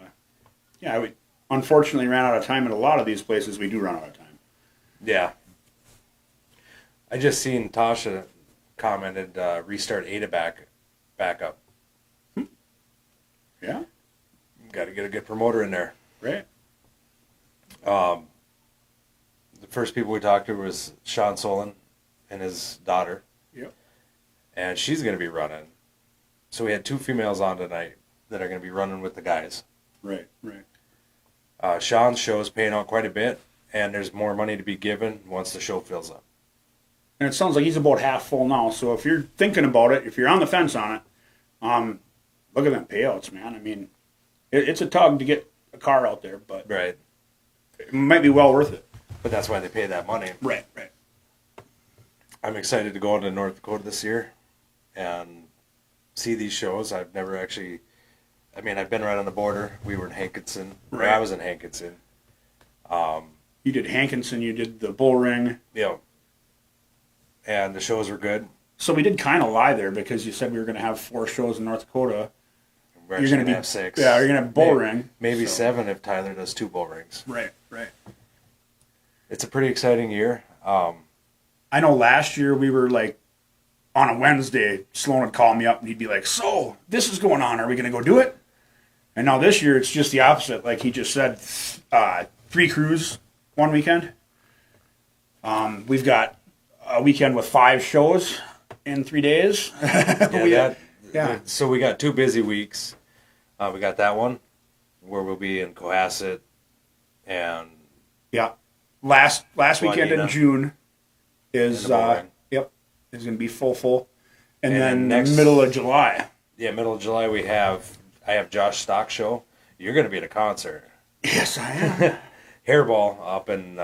Speaker 2: yeah, we unfortunately ran out of time at a lot of these places. We do run out of time.
Speaker 1: Yeah. I just seen Tasha commented restart Ada back up.
Speaker 2: Yeah,
Speaker 1: Got to get a good promoter in there.
Speaker 2: right.
Speaker 1: The first people we talked to was Shawn Soland and his daughter.
Speaker 2: Yep.
Speaker 1: And she's going to be running. So we had 2 females on tonight that are going to be running with the guys.
Speaker 2: Right, right.
Speaker 1: Sean's show is paying out quite a bit, and there's more money to be given once the show fills up.
Speaker 2: And it sounds like he's about half full now. So if you're thinking about it, if you're on the fence on it, look at them payouts, man. I mean, it's a tug to get a car out there, but
Speaker 1: Right.
Speaker 2: it might be well worth it.
Speaker 1: But that's why they pay that money.
Speaker 2: Right, right.
Speaker 1: I'm excited to go into North Dakota this year and see these shows. I've never actually, I've been right on the border. We were in Hankinson. Or
Speaker 2: Right.
Speaker 1: I was in Hankinson.
Speaker 2: You did Hankinson, you did the Bull Ring.
Speaker 1: And the shows were good.
Speaker 2: So we did kind of lie there because you said we were going to have 4 shows in North Dakota.
Speaker 1: We're
Speaker 2: You're
Speaker 1: actually
Speaker 2: going to
Speaker 1: have 6.
Speaker 2: Yeah, you're going to have Bull
Speaker 1: Maybe-
Speaker 2: Ring.
Speaker 1: Maybe
Speaker 2: so.
Speaker 1: 7 if Tyler does 2 bull rings.
Speaker 2: Right, right.
Speaker 1: It's a pretty exciting year.
Speaker 2: I know last year we were like, on a Wednesday, Sloan would call me up and he'd be like, so, this is going on. Are we going to go do it? And now this year it's just the opposite. Like he just said, 3 crews one weekend. We've got a weekend with 5 shows in 3 days. Yeah.
Speaker 1: So we got 2 busy weeks. We got that one where we'll be in Cohasset and
Speaker 2: Yeah. Last weekend in
Speaker 1: Juanita.
Speaker 2: June is
Speaker 1: And the Bull Ring.
Speaker 2: is going to be full. And
Speaker 1: And
Speaker 2: then
Speaker 1: next-
Speaker 2: middle of July.
Speaker 1: middle of July I have Josh Stock show. You're going to be at a concert.
Speaker 2: Yes, I am.
Speaker 1: Hairball up in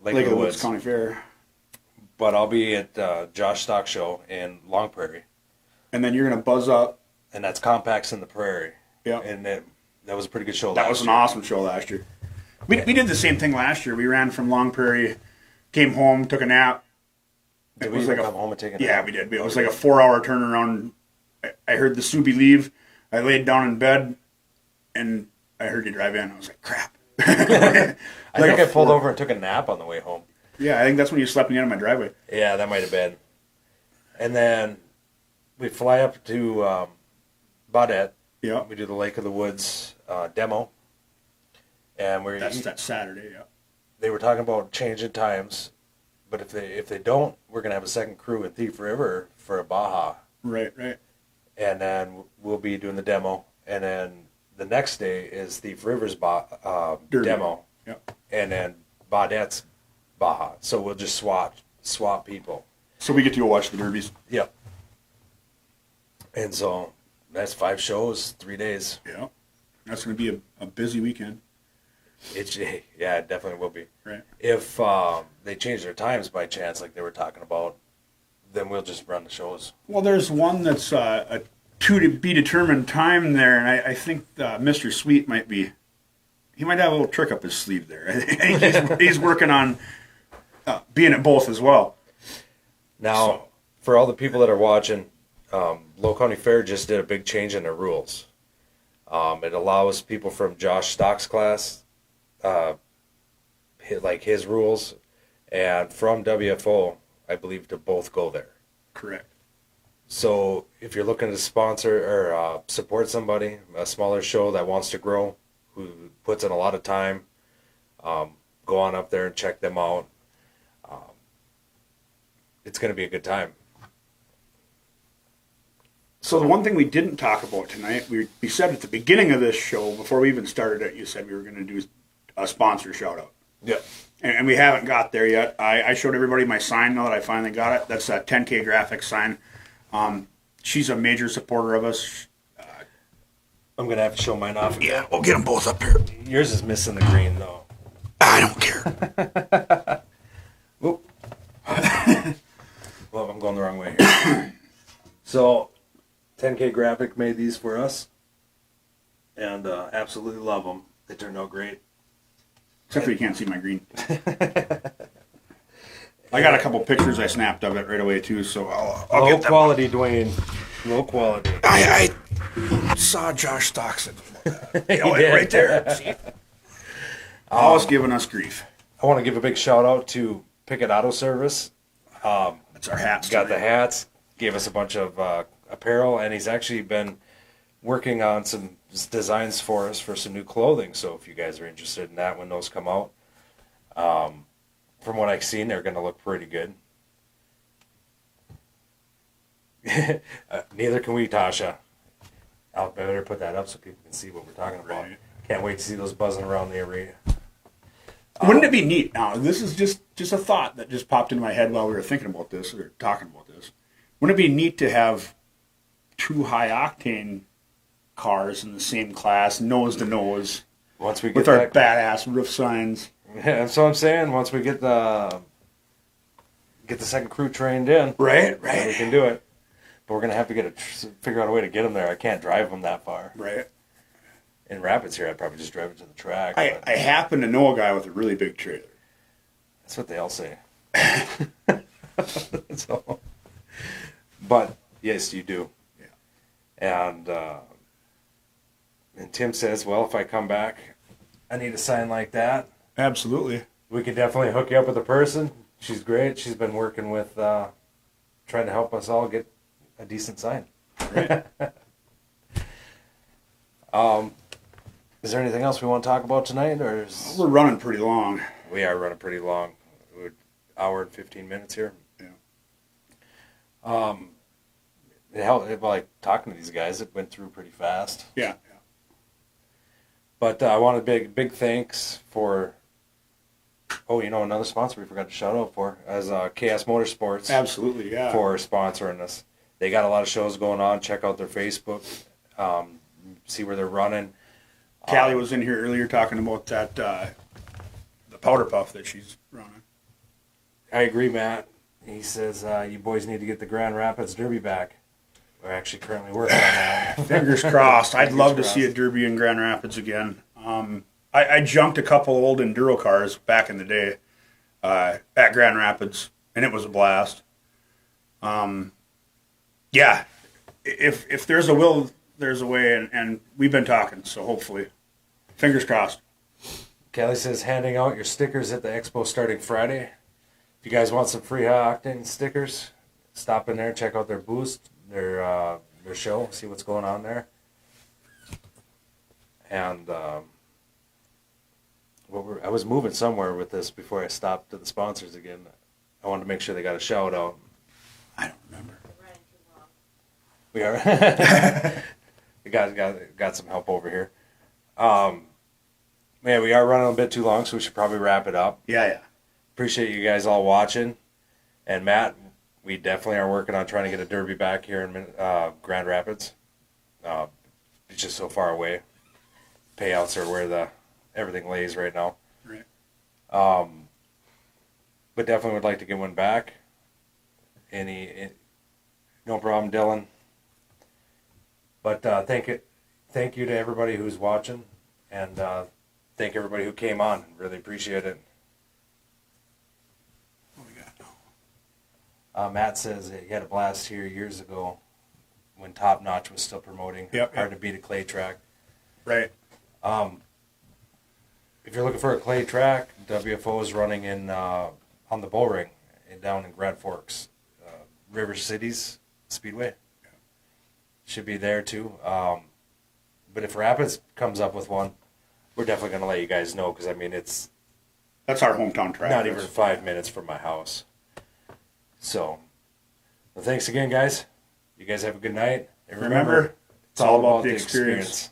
Speaker 1: Lake of the Woods.
Speaker 2: County Fair.
Speaker 1: But I'll be at Josh Stock show in Long Prairie.
Speaker 2: And then you're going to buzz up.
Speaker 1: And that's Compacts in the Prairie.
Speaker 2: Yeah.
Speaker 1: And that was a pretty good show
Speaker 2: That
Speaker 1: last
Speaker 2: was an
Speaker 1: year.
Speaker 2: awesome show last year. We did the same thing last year. We ran from Long Prairie, came home, took a nap.
Speaker 1: Did we come home and take a nap?
Speaker 2: Yeah, we did. It was like a 4-hour turnaround. I heard the Subi leave. I laid down in bed, and I heard you drive in. I was like, crap.
Speaker 1: I think I pulled over and took a nap on the way home.
Speaker 2: Yeah, I think that's when you slept in the end of my driveway.
Speaker 1: Yeah, that might have been. And then we fly up to Baudette.
Speaker 2: Yeah.
Speaker 1: We do the Lake of the Woods demo. And
Speaker 2: That's that Saturday, yeah.
Speaker 1: they were talking about changing times, but if they don't, we're gonna have a second crew in Thief River for a Baja.
Speaker 2: Right.
Speaker 1: And then we'll be doing the demo, and then the next day is Thief River's demo,
Speaker 2: Yep.
Speaker 1: and then Baudette's Baja. So we'll just swap people.
Speaker 2: So we get to go watch the derbies.
Speaker 1: Yep. And so that's 5 shows, 3 days.
Speaker 2: Yeah. That's going to be a busy weekend.
Speaker 1: It definitely will be.
Speaker 2: Right.
Speaker 1: If they change their times by chance, like they were talking about, then we'll just run the shows.
Speaker 2: Well, there's one that's a to be determined time there, and I think Mr. Sweet might have a little trick up his sleeve there. I think he's working on being at both as well.
Speaker 1: Now, for all the people that are watching, Low County Fair just did a big change in their rules. It allows people from Josh Stock's class, his rules, and from WFO, I believe, to both go there.
Speaker 2: Correct.
Speaker 1: So if you're looking to sponsor or support somebody, a smaller show that wants to grow, who puts in a lot of time, go on up there and check them out. It's going to be a good time.
Speaker 2: So the one thing we didn't talk about tonight, we said at the beginning of this show, before we even started it, you said we were going to do a sponsor shout out.
Speaker 1: Yeah.
Speaker 2: And we haven't got there yet. I showed everybody my sign now that I finally got it. That's a 10K graphics sign. She's a major supporter of us.
Speaker 1: I'm going to have to show mine off again.
Speaker 2: Yeah, we'll get them both up here.
Speaker 1: Yours is missing the green, though.
Speaker 2: I don't care.
Speaker 1: Whoop. Well, I'm going the wrong way here. So, 10K Graphic made these for us. And absolutely love them. They turned out great.
Speaker 2: Except for you can't see my green. I got a couple pictures I snapped of it right away, too, so I'll
Speaker 1: Low
Speaker 2: get them.
Speaker 1: quality, Dwayne. Low quality.
Speaker 2: I saw Josh Stockson.
Speaker 1: He
Speaker 2: Right
Speaker 1: did.
Speaker 2: there. See? Always giving us grief.
Speaker 1: I want to give a big shout out to Pickett Auto Service.
Speaker 2: That's our hats.
Speaker 1: Got the
Speaker 2: tonight.
Speaker 1: hats, gave us a bunch of apparel, and he's actually been working on some designs for us for some new clothing. So if you guys are interested in that when those come out, from what I've seen, they're going to look pretty good. Neither can we, Tasha. I'll better put that up so people can see what we're talking about.
Speaker 2: Right.
Speaker 1: Can't wait to see those buzzing around the arena.
Speaker 2: Wouldn't it be neat? Now, this is just a thought that just popped into my head while we were thinking about this or talking about this. Wouldn't it be neat to have 2 high octane cars in the same class, nose to nose,
Speaker 1: Once we get
Speaker 2: with our
Speaker 1: that,
Speaker 2: badass roof signs?
Speaker 1: yeah, that's what I'm saying. Once we get the second crew trained in,
Speaker 2: Right,
Speaker 1: then we can do it. But we're gonna have to figure out a way to get them there. I can't drive them that far.
Speaker 2: Right.
Speaker 1: In Rapids here, I'd probably just drive it to the track.
Speaker 2: I
Speaker 1: but
Speaker 2: happen to know a guy with a really big trailer.
Speaker 1: that's what they all say. So, but yes, you do.
Speaker 2: Yeah.
Speaker 1: And Tim says, well, if I come back, I need a sign like that.
Speaker 2: Absolutely.
Speaker 1: We could definitely hook you up with a person. She's great. She's been working with trying to help us all get a decent sign.
Speaker 2: Right.
Speaker 1: Is there anything else we want to talk about tonight, or
Speaker 2: We're running pretty long.
Speaker 1: we are running pretty long? We're hour and 15 minutes here.
Speaker 2: Yeah.
Speaker 1: It helped, like talking to these guys. It went through pretty fast.
Speaker 2: Yeah.
Speaker 1: But I want a big thanks for. Oh, another sponsor we forgot to shout out for as KS Motorsports.
Speaker 2: Absolutely. Yeah.
Speaker 1: For sponsoring us. They got a lot of shows going on. Check out their Facebook. See where they're running.
Speaker 2: Callie was in here earlier talking about that the powder puff that she's running.
Speaker 1: I agree, Matt. He says you boys need to get the Grand Rapids Derby back. We're actually currently working on that.
Speaker 2: Fingers crossed. I'd
Speaker 1: Fingers
Speaker 2: love to
Speaker 1: crossed.
Speaker 2: see a derby in Grand Rapids again. I junked a couple old enduro cars back in the day at Grand Rapids, and it was a blast. Yeah, if there's a will, there's a way, and we've been talking, so hopefully, fingers crossed.
Speaker 1: Kelly says handing out your stickers at the expo starting Friday. If you guys want some free High Octane stickers, stop in there, check out their booth, their show, see what's going on there. And I was moving somewhere with this before I stopped to the sponsors again. I wanted to make sure they got a shout out.
Speaker 2: I don't remember.
Speaker 1: We are. We got some help over here. Man, we are running a bit too long, so we should probably wrap it up.
Speaker 2: Yeah.
Speaker 1: Appreciate you guys all watching. And Matt, we definitely are working on trying to get a derby back here in Grand Rapids. It's just so far away. Payouts are where everything lays right now.
Speaker 2: Right.
Speaker 1: But definitely would like to get one back. No problem, Dylan. But thank you to everybody who's watching, and thank everybody who came on. Really appreciate it.
Speaker 2: What we got?
Speaker 1: Matt says he had a blast here years ago when Top Notch was still promoting.
Speaker 2: Yep.
Speaker 1: Hard to beat a clay track.
Speaker 2: Right.
Speaker 1: If you're looking for a clay track, WFO is running on the Bull Ring down in Grand Forks, River Cities Speedway. Should be there too. But if Rapids comes up with one, we're definitely going to let you guys know, because I mean it's
Speaker 2: That's our hometown track.
Speaker 1: not even 5 minutes from my house. So, well, thanks again, guys. You guys have a good night. And
Speaker 2: Remember,
Speaker 1: it's all about the experience.